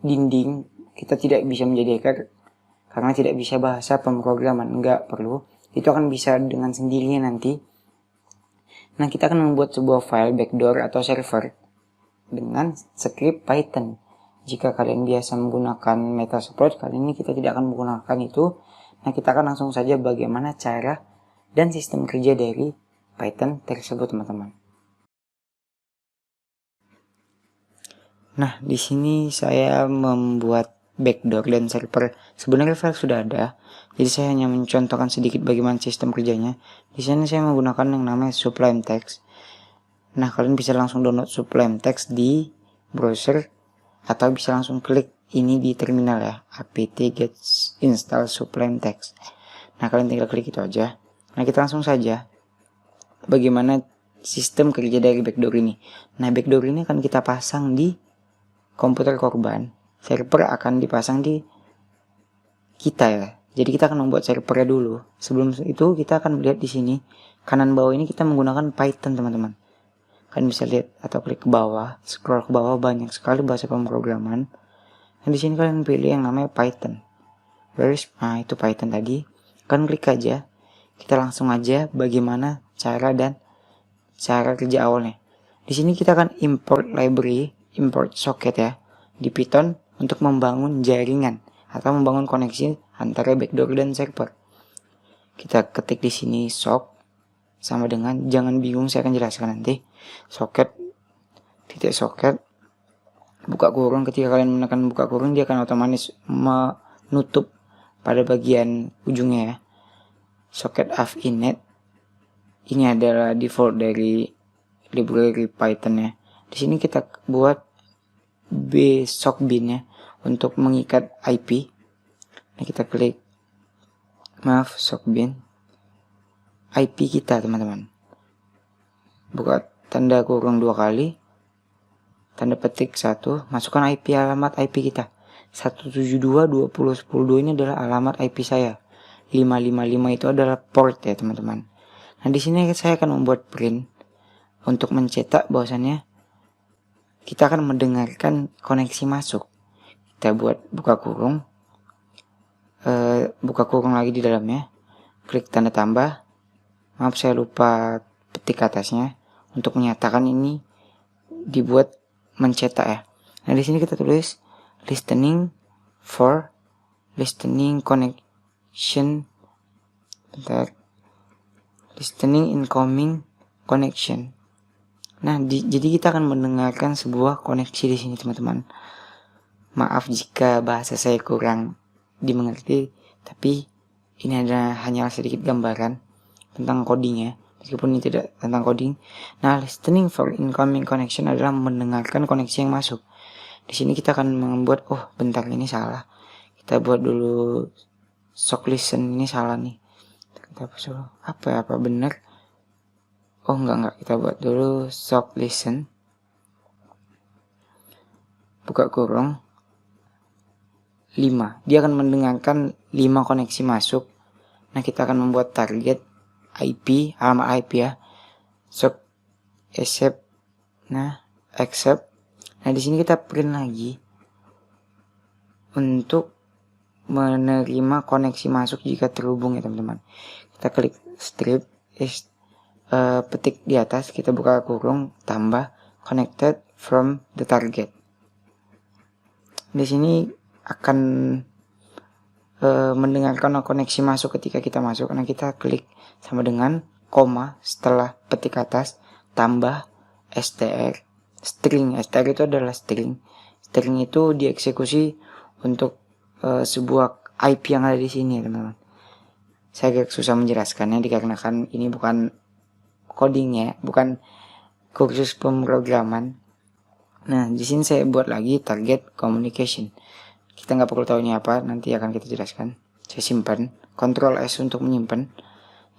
dinding. Kita tidak bisa menjadi hacker karena tidak bisa bahasa pemrograman, nggak perlu. Itu akan bisa dengan sendirinya nanti. Nah, kita akan membuat sebuah file backdoor atau server dengan script Python. Jika kalian biasa menggunakan Metasploit, kali ini kita tidak akan menggunakan itu. Nah, kita akan langsung saja bagaimana cara dan sistem kerja dari Python tersebut, teman-teman. Nah, di sini saya membuat backdoor dan server. Sebenarnya file sudah ada, jadi saya hanya mencontohkan sedikit bagaimana sistem kerjanya. Di sini saya menggunakan yang namanya Sublime Text. Nah, kalian bisa langsung download Sublime Text di browser atau bisa langsung klik ini di terminal ya, apt get install Sublime Text. Nah, kalian tinggal klik itu aja. Nah, kita langsung saja bagaimana sistem kerja dari backdoor ini. Nah, backdoor ini akan kita pasang di komputer korban. Server akan dipasang di kita ya. Jadi kita akan membuat servernya dulu. Sebelum itu kita akan melihat di sini kanan bawah ini kita menggunakan Python, teman-teman. Kalian bisa lihat atau klik ke bawah, scroll ke bawah, banyak sekali bahasa pemrograman. Nah, di sini kalian pilih yang namanya Python. Nah, itu Python tadi. Kalian klik aja. Kita langsung aja bagaimana cara kerja awalnya. Di sini kita akan import library, import socket ya di Python untuk membangun jaringan atau membangun koneksi antara backdoor dan server. Kita ketik di sini sock sama dengan, jangan bingung, saya akan jelaskan nanti. Socket, titik socket, buka kurung. Ketika kalian menekan buka kurung, dia akan otomatis menutup pada bagian ujungnya ya. Socket of init. Ini adalah default dari library Python ya. Di sini kita buat sockbin ya untuk mengikat IP. Nah, kita klik sockbin IP kita, teman-teman. Buka tanda kurung 2 kali, tanda petik 1, masukkan IP, alamat IP kita. 172.20.10.2 ini adalah alamat IP saya. 555 itu adalah port ya, teman-teman. Nah, di sini saya akan membuat print untuk mencetak bahwasannya kita akan mendengarkan koneksi masuk. Kita buat buka kurung lagi di dalamnya, klik tanda tambah. Maaf, saya lupa petik atasnya untuk menyatakan ini dibuat mencetak ya. Nah, di sini kita tulis listening connection. Listening incoming connection. Nah, jadi kita akan mendengarkan sebuah koneksi di sini, teman-teman. Maaf jika bahasa saya kurang dimengerti, tapi ini adalah hanya sedikit gambaran tentang codingnya, meskipun ini tidak tentang coding. Nah, listening for incoming connection adalah mendengarkan koneksi yang masuk. Di sini kita akan membuat, bentar, ini salah. Kita buat dulu sock listen, ini salah nih. Kita apa benar? Enggak, kita buat dulu sock listen. Buka kurung 5. Dia akan mendengarkan 5 koneksi masuk. Nah, kita akan membuat target IP, alamat IP ya. Sock accept. Nah, di sini kita print lagi untuk menerima koneksi masuk jika terhubung ya, teman-teman. Kita klik strip, petik di atas, kita buka kurung, tambah connected from the target. Di sini akan mendengarkan koneksi masuk ketika kita masuk. Nah, kita klik sama dengan koma setelah petik atas, tambah str. Str itu adalah string itu dieksekusi untuk sebuah IP yang ada di sini, teman-teman. Saya agak susah menjelaskannya dikarenakan ini bukan codingnya, bukan kursus pemrograman. Nah, di sini saya buat lagi target communication. Kita nggak perlu tahu ini apa, nanti akan kita jelaskan. Saya simpan, Ctrl S untuk menyimpan.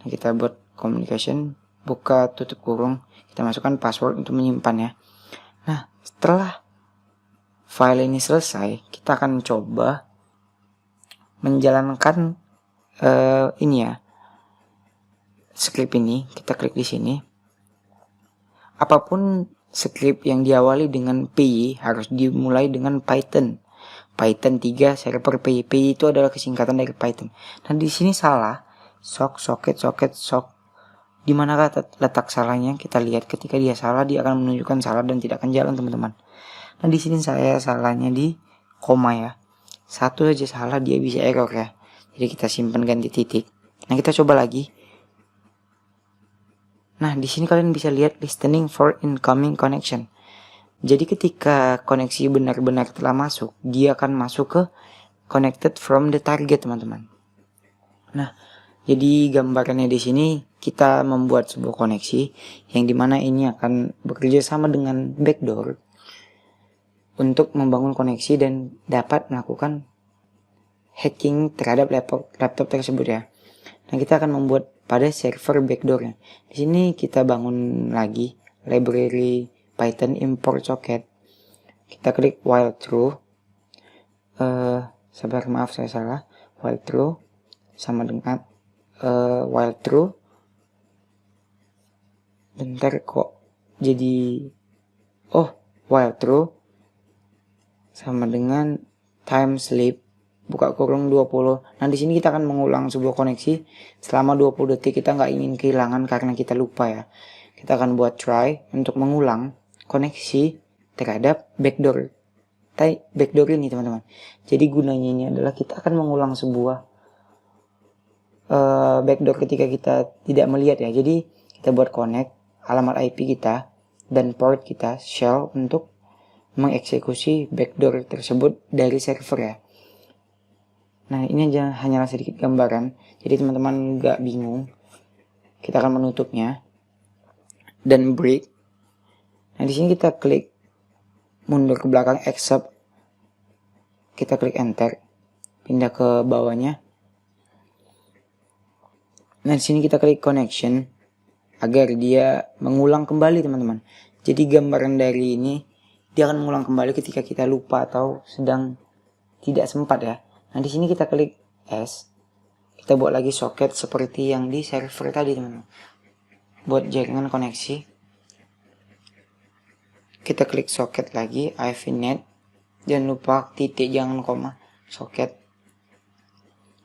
Nah, kita buat communication, buka tutup kurung, kita masukkan password untuk menyimpan ya. Nah, setelah file ini selesai, kita akan coba menjalankan ini ya, script ini. Kita klik di sini. Apapun script yang diawali dengan P harus dimulai dengan Python 3 server P. Itu adalah kesingkatan dari Python. Nah, di sini salah. Socket. Di manakah letak salahnya? Kita lihat, ketika dia salah, dia akan menunjukkan salah dan tidak akan jalan, teman-teman. Nah, di sini saya salahnya di koma ya. Satu saja salah dia bisa error ya. Jadi kita simpan, ganti titik. Nah, kita coba lagi. Nah, di sini kalian bisa lihat listening for incoming connection. Jadi ketika koneksi benar-benar telah masuk, dia akan masuk ke connected from the target, teman-teman. Nah, jadi gambarannya di sini kita membuat sebuah koneksi yang dimana ini akan bekerja sama dengan backdoor untuk membangun koneksi dan dapat melakukan hacking terhadap laptop tersebut ya. Nah, kita akan membuat pada server backdoornya. Di sini kita bangun lagi library Python import socket. Kita klik while true. Maaf saya salah. while true sama dengan while true. Bentar kok jadi while true sama dengan time sleep buka kurung 20. Nah di sini kita akan mengulang sebuah koneksi selama 20 detik. Kita nggak ingin kehilangan karena kita lupa ya. Kita akan buat try untuk mengulang koneksi terhadap backdoor ini teman-teman. Jadi gunanya ini adalah kita akan mengulang sebuah backdoor ketika kita tidak melihat ya. Jadi kita buat connect alamat IP kita dan port kita shell untuk mengeksekusi backdoor tersebut dari server ya. Nah ini hanyalah sedikit gambaran, jadi teman-teman nggak bingung. Kita akan menutupnya dan break. Nah di sini kita klik mundur ke belakang accept, kita klik enter, pindah ke bawahnya. Nah di sini kita klik connection agar dia mengulang kembali teman-teman. Jadi gambaran dari ini dia akan mengulang kembali ketika kita lupa atau sedang tidak sempat ya. Nah di sini kita klik S, kita buat lagi soket seperti yang di server tadi teman-teman. Buat jaringan koneksi, kita klik soket lagi, IVNet, jangan lupa titik jangan koma, soket.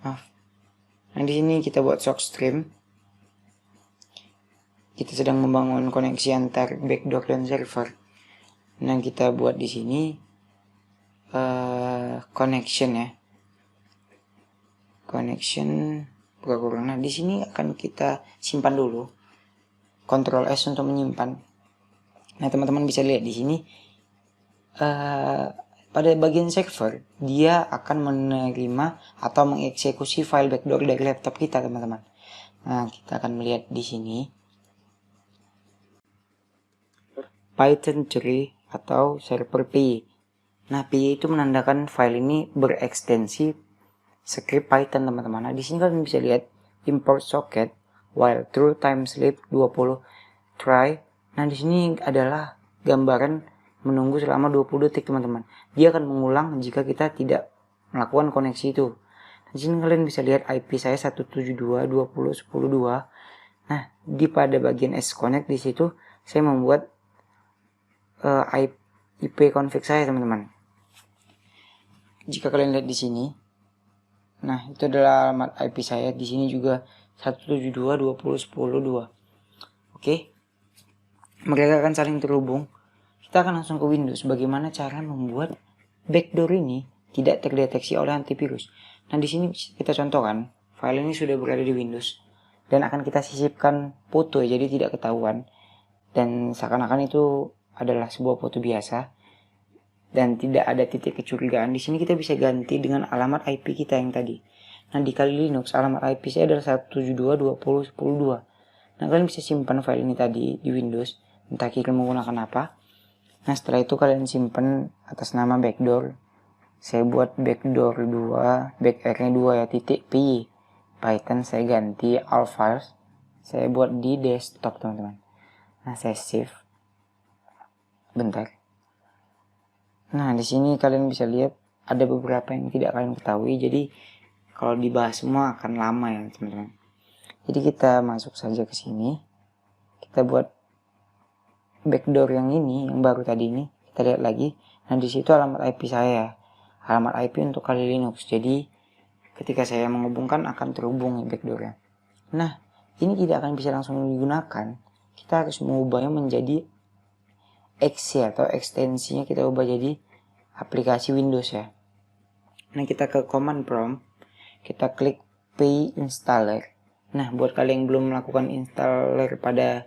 Nah di sini kita buat sock stream. Kita sedang membangun koneksi antar backdoor dan server. Nah kita buat di sini connection ya, connection buka kurung. Nah di sini akan kita simpan dulu, Ctrl S untuk menyimpan. Nah teman-teman bisa lihat di sini pada bagian server dia akan menerima atau mengeksekusi file backdoor dari laptop kita teman-teman. Nah kita akan melihat di sini Python tree atau server PY. Nah, PY itu menandakan file ini berekstensi script Python teman-teman. Nah, di sini kalian bisa lihat import socket while true time sleep 20 try. Nah, di sini adalah gambaran menunggu selama 20 detik teman-teman. Dia akan mengulang jika kita tidak melakukan koneksi itu. Di sini kalian bisa lihat IP saya 172.20.10.2. Nah, di pada bagian S connect di situ saya membuat IP config saya teman-teman. Jika kalian lihat di sini, nah itu adalah alamat IP saya. Di sini juga 172.20.10.2. Oke, mereka akan saling terhubung. Kita akan langsung ke Windows. Bagaimana cara membuat backdoor ini tidak terdeteksi oleh antivirus? Nah di sini kita contohkan, file ini sudah berada di Windows dan akan kita sisipkan foto, jadi tidak ketahuan dan seakan-akan itu adalah sebuah foto biasa dan tidak ada titik kecurigaan. Di sini kita bisa ganti dengan alamat IP kita yang tadi. Nah di Kali Linux alamat IP saya adalah 172.20.10.2. Nah kalian bisa simpan file ini tadi di Windows, entah kalian menggunakan apa. Nah setelah itu kalian simpan atas nama backdoor. Saya buat backdoor 2, back-nya 2 ya, titik .py. Python saya ganti all files. Saya buat di desktop teman-teman. Nah saya save. Bentar. Nah, di sini kalian bisa lihat ada beberapa yang tidak kalian ketahui. Jadi, kalau dibahas semua akan lama ya, teman-teman. Jadi, kita masuk saja ke sini. Kita buat backdoor yang ini, yang baru tadi ini. Kita lihat lagi. Nah, di situ alamat IP saya. Alamat IP untuk Kali Linux. Jadi, ketika saya menghubungkan akan terhubung backdoornya. Nah, ini tidak akan bisa langsung digunakan. Kita harus mengubahnya menjadi exe atau ekstensinya kita ubah jadi aplikasi Windows ya. Nah kita ke command prompt, kita klik py installer. Nah buat kalian yang belum melakukan installer pada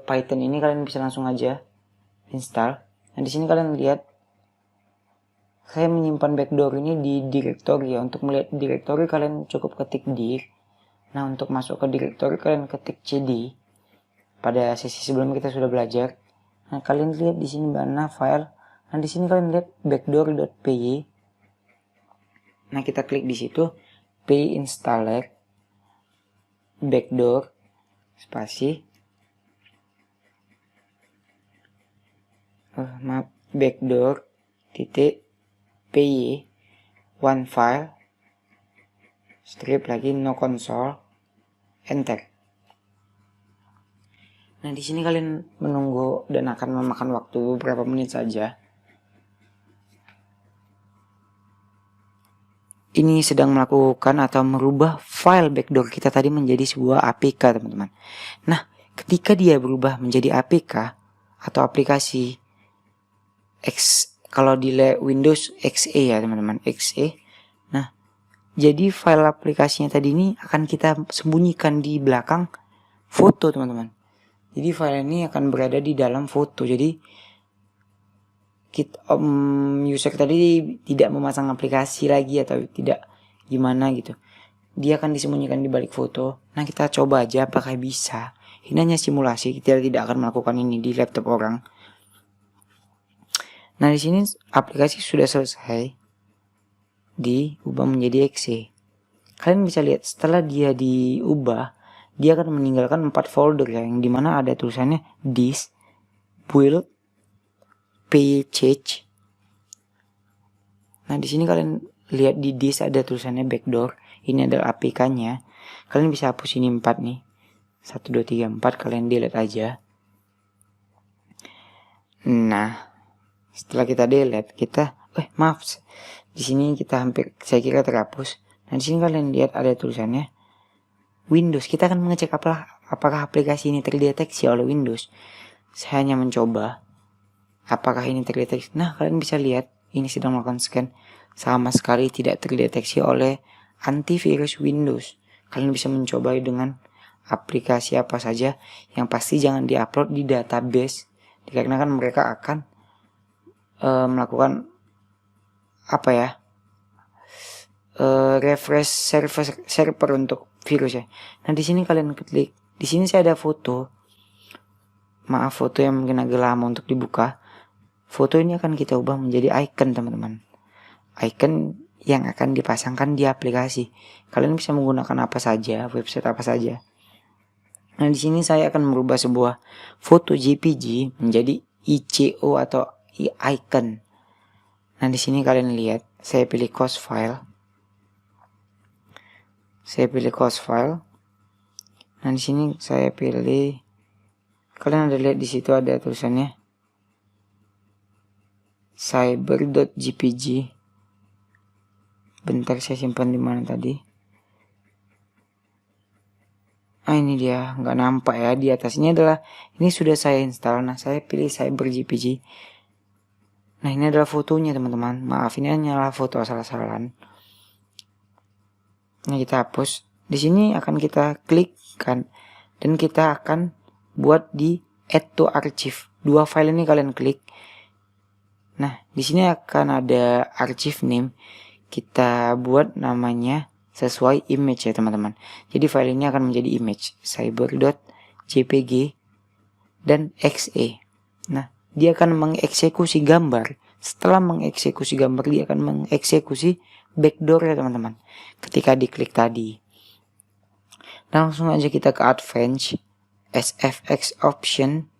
Python ini, kalian bisa langsung aja install. Nah di sini kalian lihat saya menyimpan backdoor ini di directory ya. Untuk melihat directory kalian cukup ketik dir. Nah untuk masuk ke directory kalian ketik cd. Pada sesi sebelumnya kita sudah belajar. Nah, kalian lihat di sini mana file. Nah, di sini kalian lihat backdoor.py. Nah, kita klik di situ py installer backdoor spasi backdoor titik py. one file, strip lagi, no console, enter. Nah, di sini kalian menunggu dan akan memakan waktu beberapa menit saja. Ini sedang melakukan atau merubah file backdoor kita tadi menjadi sebuah APK, teman-teman. Nah, ketika dia berubah menjadi APK atau aplikasi kalau di Windows XE ya, teman-teman, XE. Nah, jadi file aplikasinya tadi ini akan kita sembunyikan di belakang foto, teman-teman. Jadi file ini akan berada di dalam foto. Jadi user tadi tidak memasang aplikasi lagi atau tidak gimana gitu. Dia akan disembunyikan di balik foto. Nah, kita coba aja apakah bisa. Ini hanya simulasi, kita tidak akan melakukan ini di laptop orang. Nah, di sini aplikasi sudah selesai diubah menjadi exe. Kalian bisa lihat setelah dia diubah, dia akan meninggalkan 4 folder ya, yang dimana ada tulisannya disk, build, page. Nah, di sini kalian lihat di disk ada tulisannya backdoor. Ini adalah APK-nya. Kalian bisa hapus ini 4 nih. 1 2 3 4 kalian delete aja. Nah, setelah kita delete, di sini kita saya kira terhapus. Nah, di sini kalian lihat ada tulisannya Windows. Kita akan mengecek apakah aplikasi ini terdeteksi oleh Windows. Saya hanya mencoba apakah ini terdeteksi. Nah, kalian bisa lihat ini sedang melakukan scan. Sama sekali tidak terdeteksi oleh antivirus Windows. Kalian bisa mencoba dengan aplikasi apa saja. Yang pasti jangan diupload di database, dikarenakan mereka akan melakukan refresh server untuk virus ya. Nah, di sini kalian klik. Di sini saya ada foto. Maaf, foto yang mungkin agak lama untuk dibuka. Foto ini akan kita ubah menjadi icon, teman-teman. Icon yang akan dipasangkan di aplikasi. Kalian bisa menggunakan apa saja, website apa saja. Nah, di sini saya akan merubah sebuah foto JPG menjadi ICO atau icon. Nah, di sini kalian lihat, saya pilih cost file. Nah, di sini saya pilih, kalian ada lihat di situ ada tulisannya cyber.jpg. Bentar, saya simpan di mana tadi. Ini dia, nggak nampak ya di atasnya adalah ini sudah saya install. Nah, saya pilih cyber.jpg. Nah, ini adalah fotonya, teman-teman. Maaf, ini hanyalah foto asal-asalan. Nah, kita hapus. Di sini akan kita klikkan dan kita akan buat di add to archive. 2 file ini kalian klik. Nah, di sini akan ada archive name. Kita buat namanya sesuai image ya, teman-teman. Jadi file ini akan menjadi image cyber.jpg dan exe. Nah, dia akan mengeksekusi gambar. Setelah mengeksekusi gambar, dia akan mengeksekusi backdoor ya, teman-teman. Ketika diklik tadi. Langsung aja kita ke advanced SFX option.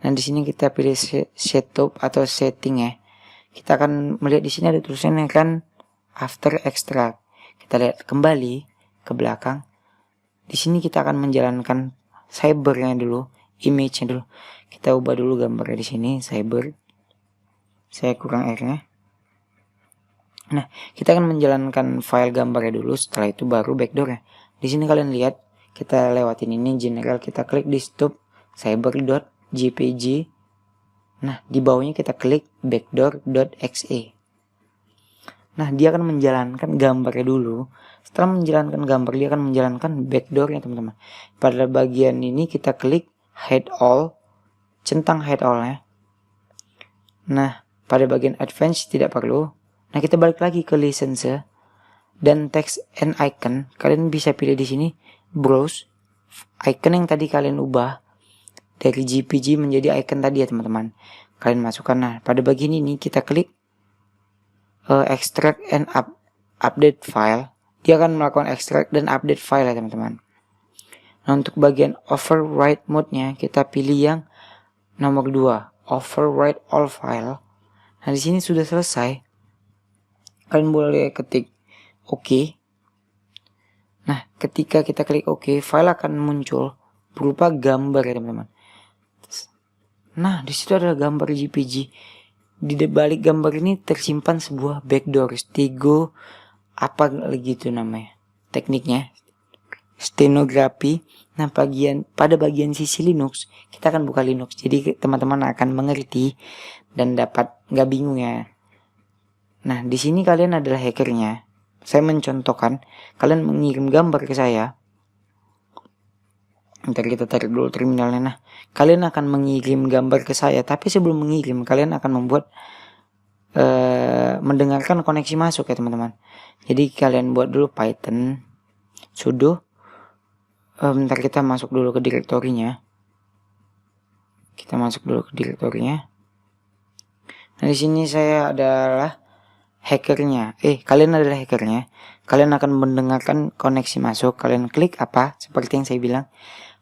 Nah, di sini kita pilih setup atau setting ya. Kita akan melihat di sini ada tulisannya kan after extract. Kita lihat kembali ke belakang. Di sini kita akan menjalankan cybernya dulu, image-nya dulu. Kita ubah dulu gambarnya di sini, cyber. Saya kurang R-nya. Nah, kita akan menjalankan file gambarnya dulu, setelah itu baru backdoor-nya. Di sini kalian lihat, kita lewatin ini general, kita klik di stop cyber.jpg. Nah, di bawahnya kita klik backdoor.exe. Nah, dia akan menjalankan gambarnya dulu. Setelah menjalankan gambar, dia akan menjalankan backdoor-nya, teman-teman. Pada bagian ini kita klik hide all, centang hide all-nya. Nah, pada bagian advanced tidak perlu. Nah, kita balik lagi ke license dan text and icon. Kalian bisa pilih di sini browse icon yang tadi kalian ubah dari JPG menjadi icon tadi ya, teman-teman. Kalian masukkan. Nah, pada bagian ini kita klik extract and update file. Dia akan melakukan extract dan update file ya, teman-teman. Nah, untuk bagian overwrite mode-nya kita pilih yang nomor 2, overwrite all file. Nah, di sini sudah selesai. kalian boleh ketik oke. Nah, ketika kita klik oke, file akan muncul berupa gambar ya teman-teman. Nah, di situ ada gambar JPG. Di balik gambar ini tersimpan sebuah backdoor, Stego apa lagi itu namanya, tekniknya stenografi. Nah, pada bagian sisi Linux kita akan buka Linux, jadi teman-teman akan mengerti dan dapat nggak bingung ya. Nah, di sini kalian adalah hackernya. Saya mencontohkan, kalian mengirim gambar ke saya. Ntar kita tarik dulu terminalnya. Nah, kalian akan mengirim gambar ke saya, tapi sebelum mengirim kalian akan membuat mendengarkan koneksi masuk ya teman-teman. Jadi kalian buat dulu Python sudo. Bentar kita masuk dulu ke direktorinya. Nah, di sini saya adalah hackernya. Kalian adalah hackernya. Kalian akan mendengarkan koneksi masuk. Kalian klik apa? Seperti yang saya bilang,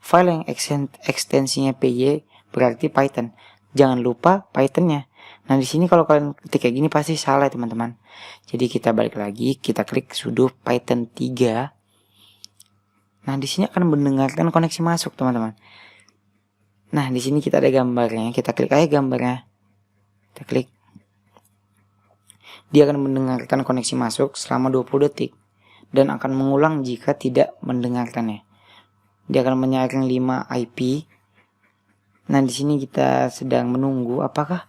file yang ekstensinya py berarti Python. Jangan lupa Pythonnya. Nah, di sini kalau kalian ketik kayak gini pasti salah teman-teman. Jadi kita balik lagi, kita klik sudo Python 3. Nah, di sini akan mendengarkan koneksi masuk teman-teman. Nah, di sini kita ada gambarnya. Kita klik aja gambarnya. Kita klik. Dia akan mendengarkan koneksi masuk selama 20 detik dan akan mengulang jika tidak mendengarkannya. Dia akan menyaring 5 IP. Nah, di sini kita sedang menunggu apakah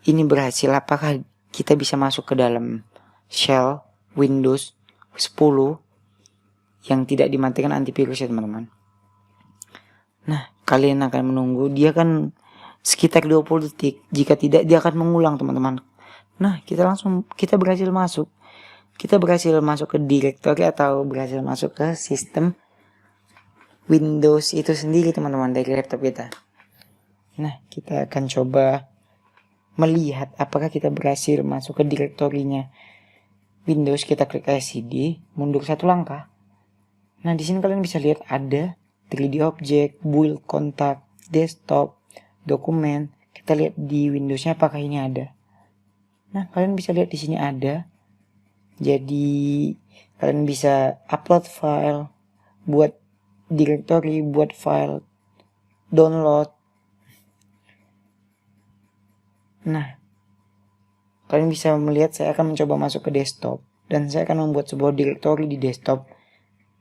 ini berhasil, apakah kita bisa masuk ke dalam shell Windows 10 yang tidak dimatikan antivirus ya teman-teman. Nah, kalian akan menunggu, dia akan sekitar 20 detik. Jika tidak, dia akan mengulang teman-teman. Nah, kita berhasil masuk. Kita berhasil masuk ke directory atau berhasil masuk ke sistem Windows itu sendiri teman-teman dari laptop kita. Nah, kita akan coba melihat apakah kita berhasil masuk ke direktorinya Windows. Kita klik cd, mundur 1 langkah. Nah, di sini kalian bisa lihat ada 3D object, build, kontak, desktop, dokumen. Kita lihat di Windowsnya apakah ini ada. Nah, kalian bisa lihat di sini ada. Jadi kalian bisa upload file, buat directory, buat file, download. Nah, kalian bisa melihat saya akan mencoba masuk ke desktop dan saya akan membuat sebuah directory di desktop.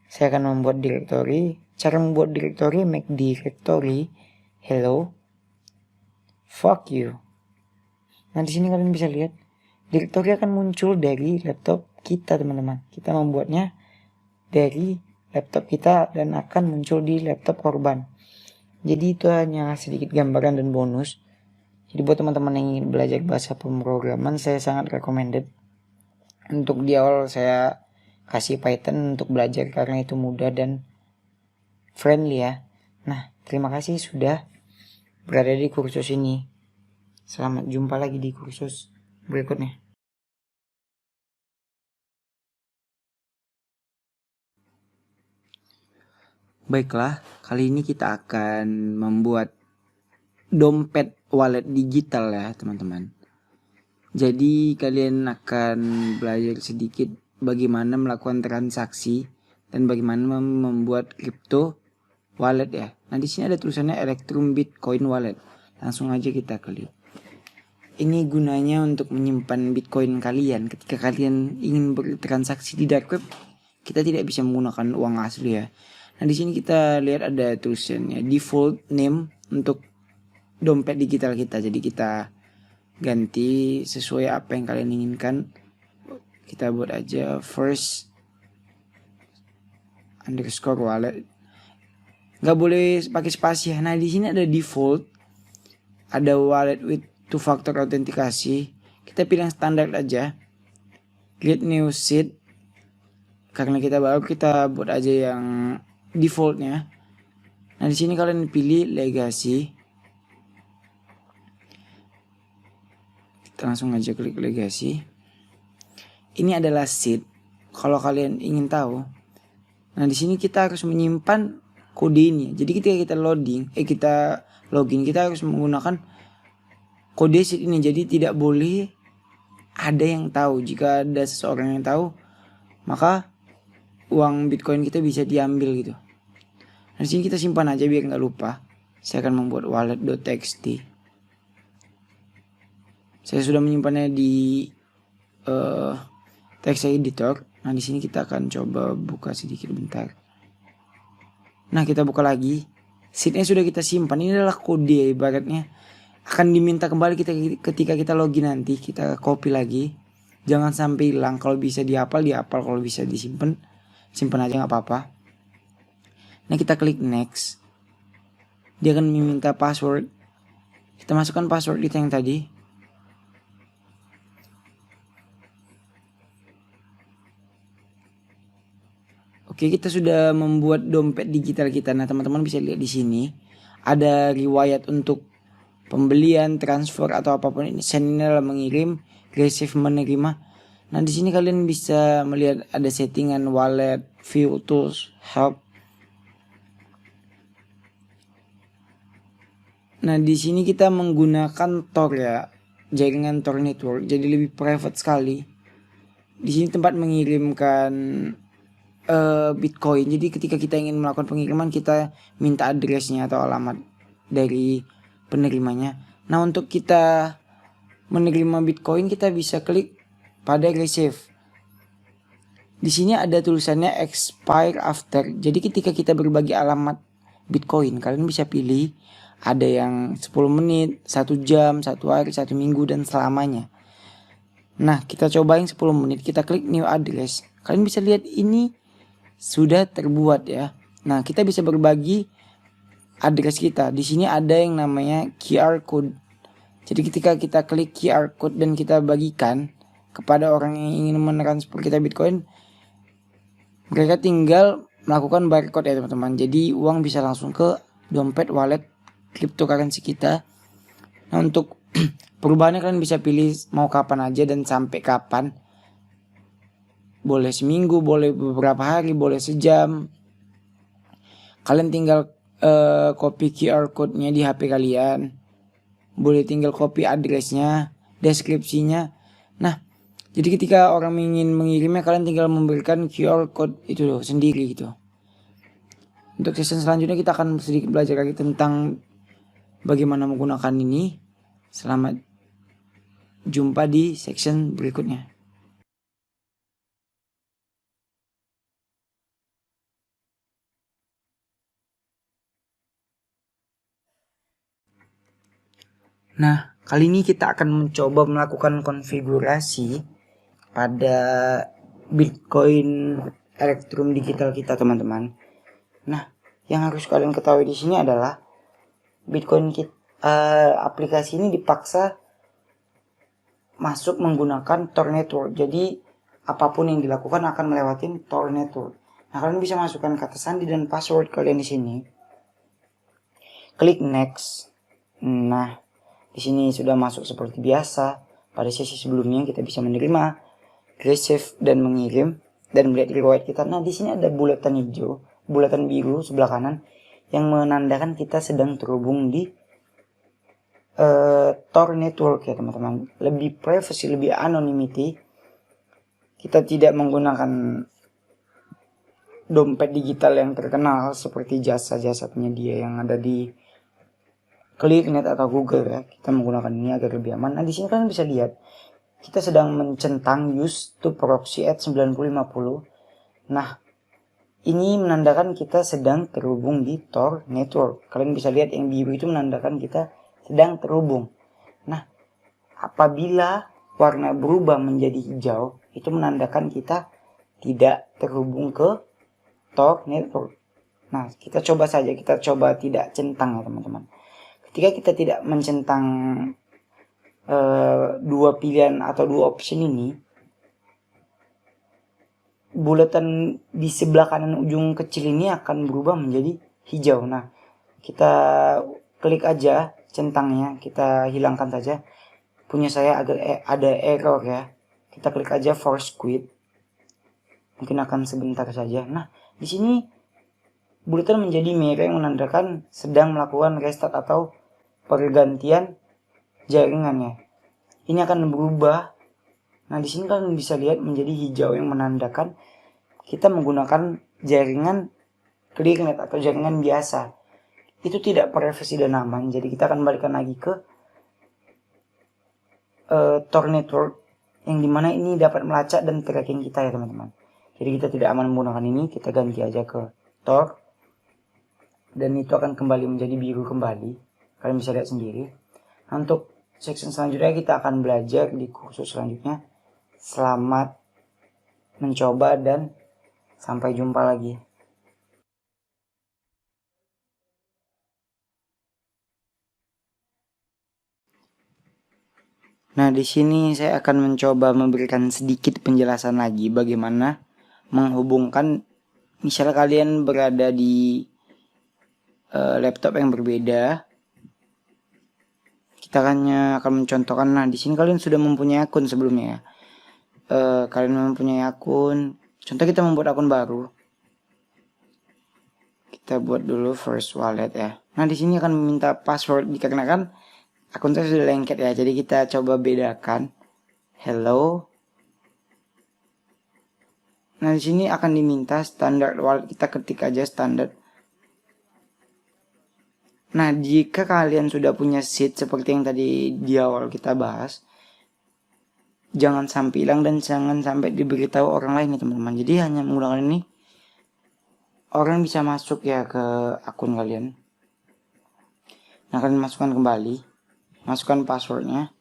Saya akan membuat directory. Cara membuat directory, make directory hello fuck you. Nah, di sini kalian bisa lihat directory akan muncul dari laptop kita teman-teman. Kita membuatnya dari laptop kita dan akan muncul di laptop korban. Jadi itu hanya sedikit gambaran dan bonus. Jadi buat teman-teman yang ingin belajar bahasa pemrograman, saya sangat recommended. Untuk di awal saya kasih Python untuk belajar karena itu mudah dan friendly ya. Nah, terima kasih sudah berada di kursus ini. Selamat jumpa lagi di kursus berikutnya. Baiklah, kali ini kita akan membuat dompet wallet digital ya teman-teman. Jadi kalian akan belajar sedikit bagaimana melakukan transaksi dan bagaimana membuat crypto wallet ya. Nah, di sini ada tulisannya Electrum Bitcoin Wallet. Langsung aja kita klik. Ini gunanya untuk menyimpan Bitcoin kalian ketika kalian ingin bertransaksi di dark web. Kita tidak bisa menggunakan uang asli ya. Nah, di sini kita lihat ada tulisannya default name untuk dompet digital kita. Jadi kita ganti sesuai apa yang kalian inginkan. Kita buat aja first underscore wallet. Nggak boleh pakai spasi ya. Nah, di sini ada default, ada wallet with two factor autentikasi. Kita pilih yang standar aja. Create new seed. Karena kita baru, kita buat aja yang defaultnya. Nah, di sini kalian pilih legacy. Kita langsung aja klik legacy. Ini adalah seed. Kalau kalian ingin tahu, nah di sini kita harus menyimpan kode ini. Jadi ketika kita login, kita harus menggunakan kode seed ini. Jadi tidak boleh ada yang tahu. Jika ada seseorang yang tahu, maka uang Bitcoin kita bisa diambil gitu. Nah, di sini kita simpan aja biar nggak lupa. Saya akan membuat wallet.txt. Saya sudah menyimpannya di text editor. Nah, di sini kita akan coba buka sedikit bentar. Nah, kita buka lagi. Seednya sudah kita simpan. Ini adalah kode ibaratnya. Akan diminta kembali kita ketika kita login nanti. Kita copy lagi. Jangan sampai hilang. Kalau bisa dihafal. Kalau bisa disimpan, simpan aja nggak apa-apa. Nah, kita klik next. Dia akan meminta password. Kita masukkan password kita yang tadi. Oke, kita sudah membuat dompet digital kita. Nah, teman-teman bisa lihat di sini ada riwayat untuk pembelian, transfer atau apapun ini, send adalah mengirim, receive menerima. Nah, di sini kalian bisa melihat ada settingan wallet, view tools, help. Nah, di sini kita menggunakan Tor ya, jaringan Tor network, jadi lebih private sekali. Di sini tempat mengirimkan Bitcoin. Jadi ketika kita ingin melakukan pengiriman, kita minta addressnya atau alamat dari penerimanya. Nah, untuk kita menerima Bitcoin, kita bisa klik pada receive. Di sini ada tulisannya expire after. Jadi ketika kita berbagi alamat Bitcoin, kalian bisa pilih ada yang 10 menit, 1 jam, 1 hari, 1 minggu, dan selamanya. Nah, kita cobain 10 menit. Kita klik new address. Kalian bisa lihat ini sudah terbuat ya. Nah, kita bisa berbagi address kita. Di sini ada yang namanya QR code. Jadi ketika kita klik QR code dan kita bagikan kepada orang yang ingin mentransfer kita Bitcoin, mereka tinggal melakukan barcode ya teman-teman. Jadi uang bisa langsung ke dompet wallet cryptocurrency kita. Nah, untuk perubahannya kalian bisa pilih mau kapan aja dan sampai kapan. Boleh seminggu, boleh beberapa hari, boleh sejam. Kalian tinggal copy QR code-nya di HP kalian. Boleh tinggal copy addressnya, deskripsinya. Nah, jadi ketika orang ingin mengirimnya, kalian tinggal memberikan QR code itu loh sendiri gitu. Untuk session selanjutnya kita akan sedikit belajar lagi tentang bagaimana menggunakan ini. Selamat jumpa di section berikutnya. Nah, kali ini kita akan mencoba melakukan konfigurasi pada Bitcoin Electrum digital kita, teman-teman. Nah, yang harus kalian ketahui di sini adalah Bitcoin kita, aplikasi ini dipaksa masuk menggunakan Tor network. Jadi apapun yang dilakukan akan melewati Tor network. Nah, kalian bisa masukkan kata sandi dan password kalian di sini. Klik next. Nah, di sini sudah masuk seperti biasa. Pada sesi sebelumnya kita bisa menerima, receive dan mengirim dan melihat riwayat kita. Nah, di sini ada bulatan hijau, bulatan biru sebelah kanan yang menandakan kita sedang terhubung di Tor network ya teman-teman. Lebih privacy, lebih anonymity. Kita tidak menggunakan dompet digital yang terkenal seperti jasa-jasa penyedia yang ada di Clearnet atau Google ya. Kita menggunakan ini agar lebih aman. Nah, di sini kalian bisa lihat kita sedang mencentang use to proxy at 9050. Nah, ini menandakan kita sedang terhubung di Tor network. Kalian bisa lihat yang biru itu menandakan kita sedang terhubung. Nah, apabila warna berubah menjadi hijau, itu menandakan kita tidak terhubung ke Tor network. Nah, kita coba saja, kita coba tidak centang ya teman-teman. Ketika kita tidak mencentang dua pilihan atau dua option ini, bulatan di sebelah kanan ujung kecil ini akan berubah menjadi hijau. Nah, kita klik aja centangnya, kita hilangkan saja. Punya saya agak ada error ya. Kita klik aja force quit. Mungkin akan sebentar saja. Nah, di sini bulatan menjadi merah yang menandakan sedang melakukan restart atau pergantian jaringannya. Ini akan berubah Nah, di sini kalian bisa lihat menjadi hijau yang menandakan kita menggunakan jaringan ClearNet atau jaringan biasa. Itu tidak privasi dan aman. Jadi kita akan balikan lagi ke Tor network yang dimana ini dapat melacak dan tracking kita ya teman-teman. Jadi kita tidak aman menggunakan ini, kita ganti aja ke Tor dan itu akan kembali menjadi biru kembali. Kalian bisa lihat sendiri. Nah, untuk section selanjutnya kita akan belajar di kursus selanjutnya. Selamat mencoba dan sampai jumpa lagi. Nah, di sini saya akan mencoba memberikan sedikit penjelasan lagi bagaimana menghubungkan, misalnya kalian berada di laptop yang berbeda. Kita akan mencontohkan. Nah, di sini kalian sudah mempunyai akun sebelumnya ya. Kalian mempunyai akun. Contoh kita membuat akun baru. Kita buat dulu first wallet ya. Nah, di sini akan meminta password dikarenakan akun saya sudah lengket ya. Jadi kita coba bedakan. Hello. Nah, di sini akan diminta standar wallet. Kita ketik aja standar. Nah, jika kalian sudah punya seed seperti yang tadi di awal kita bahas, jangan sampai hilang dan jangan sampai diberitahu orang lain ya teman-teman. Jadi hanya menggunakan ini, orang bisa masuk ya ke akun kalian. Nah, kalian masukkan kembali, masukkan passwordnya,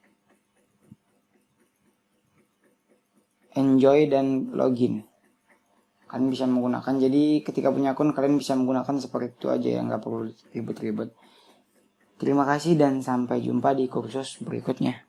enjoy dan login. Kalian bisa menggunakan, jadi ketika punya akun kalian bisa menggunakan seperti itu aja ya, nggak perlu ribet-ribet. Terima kasih dan sampai jumpa di kursus berikutnya.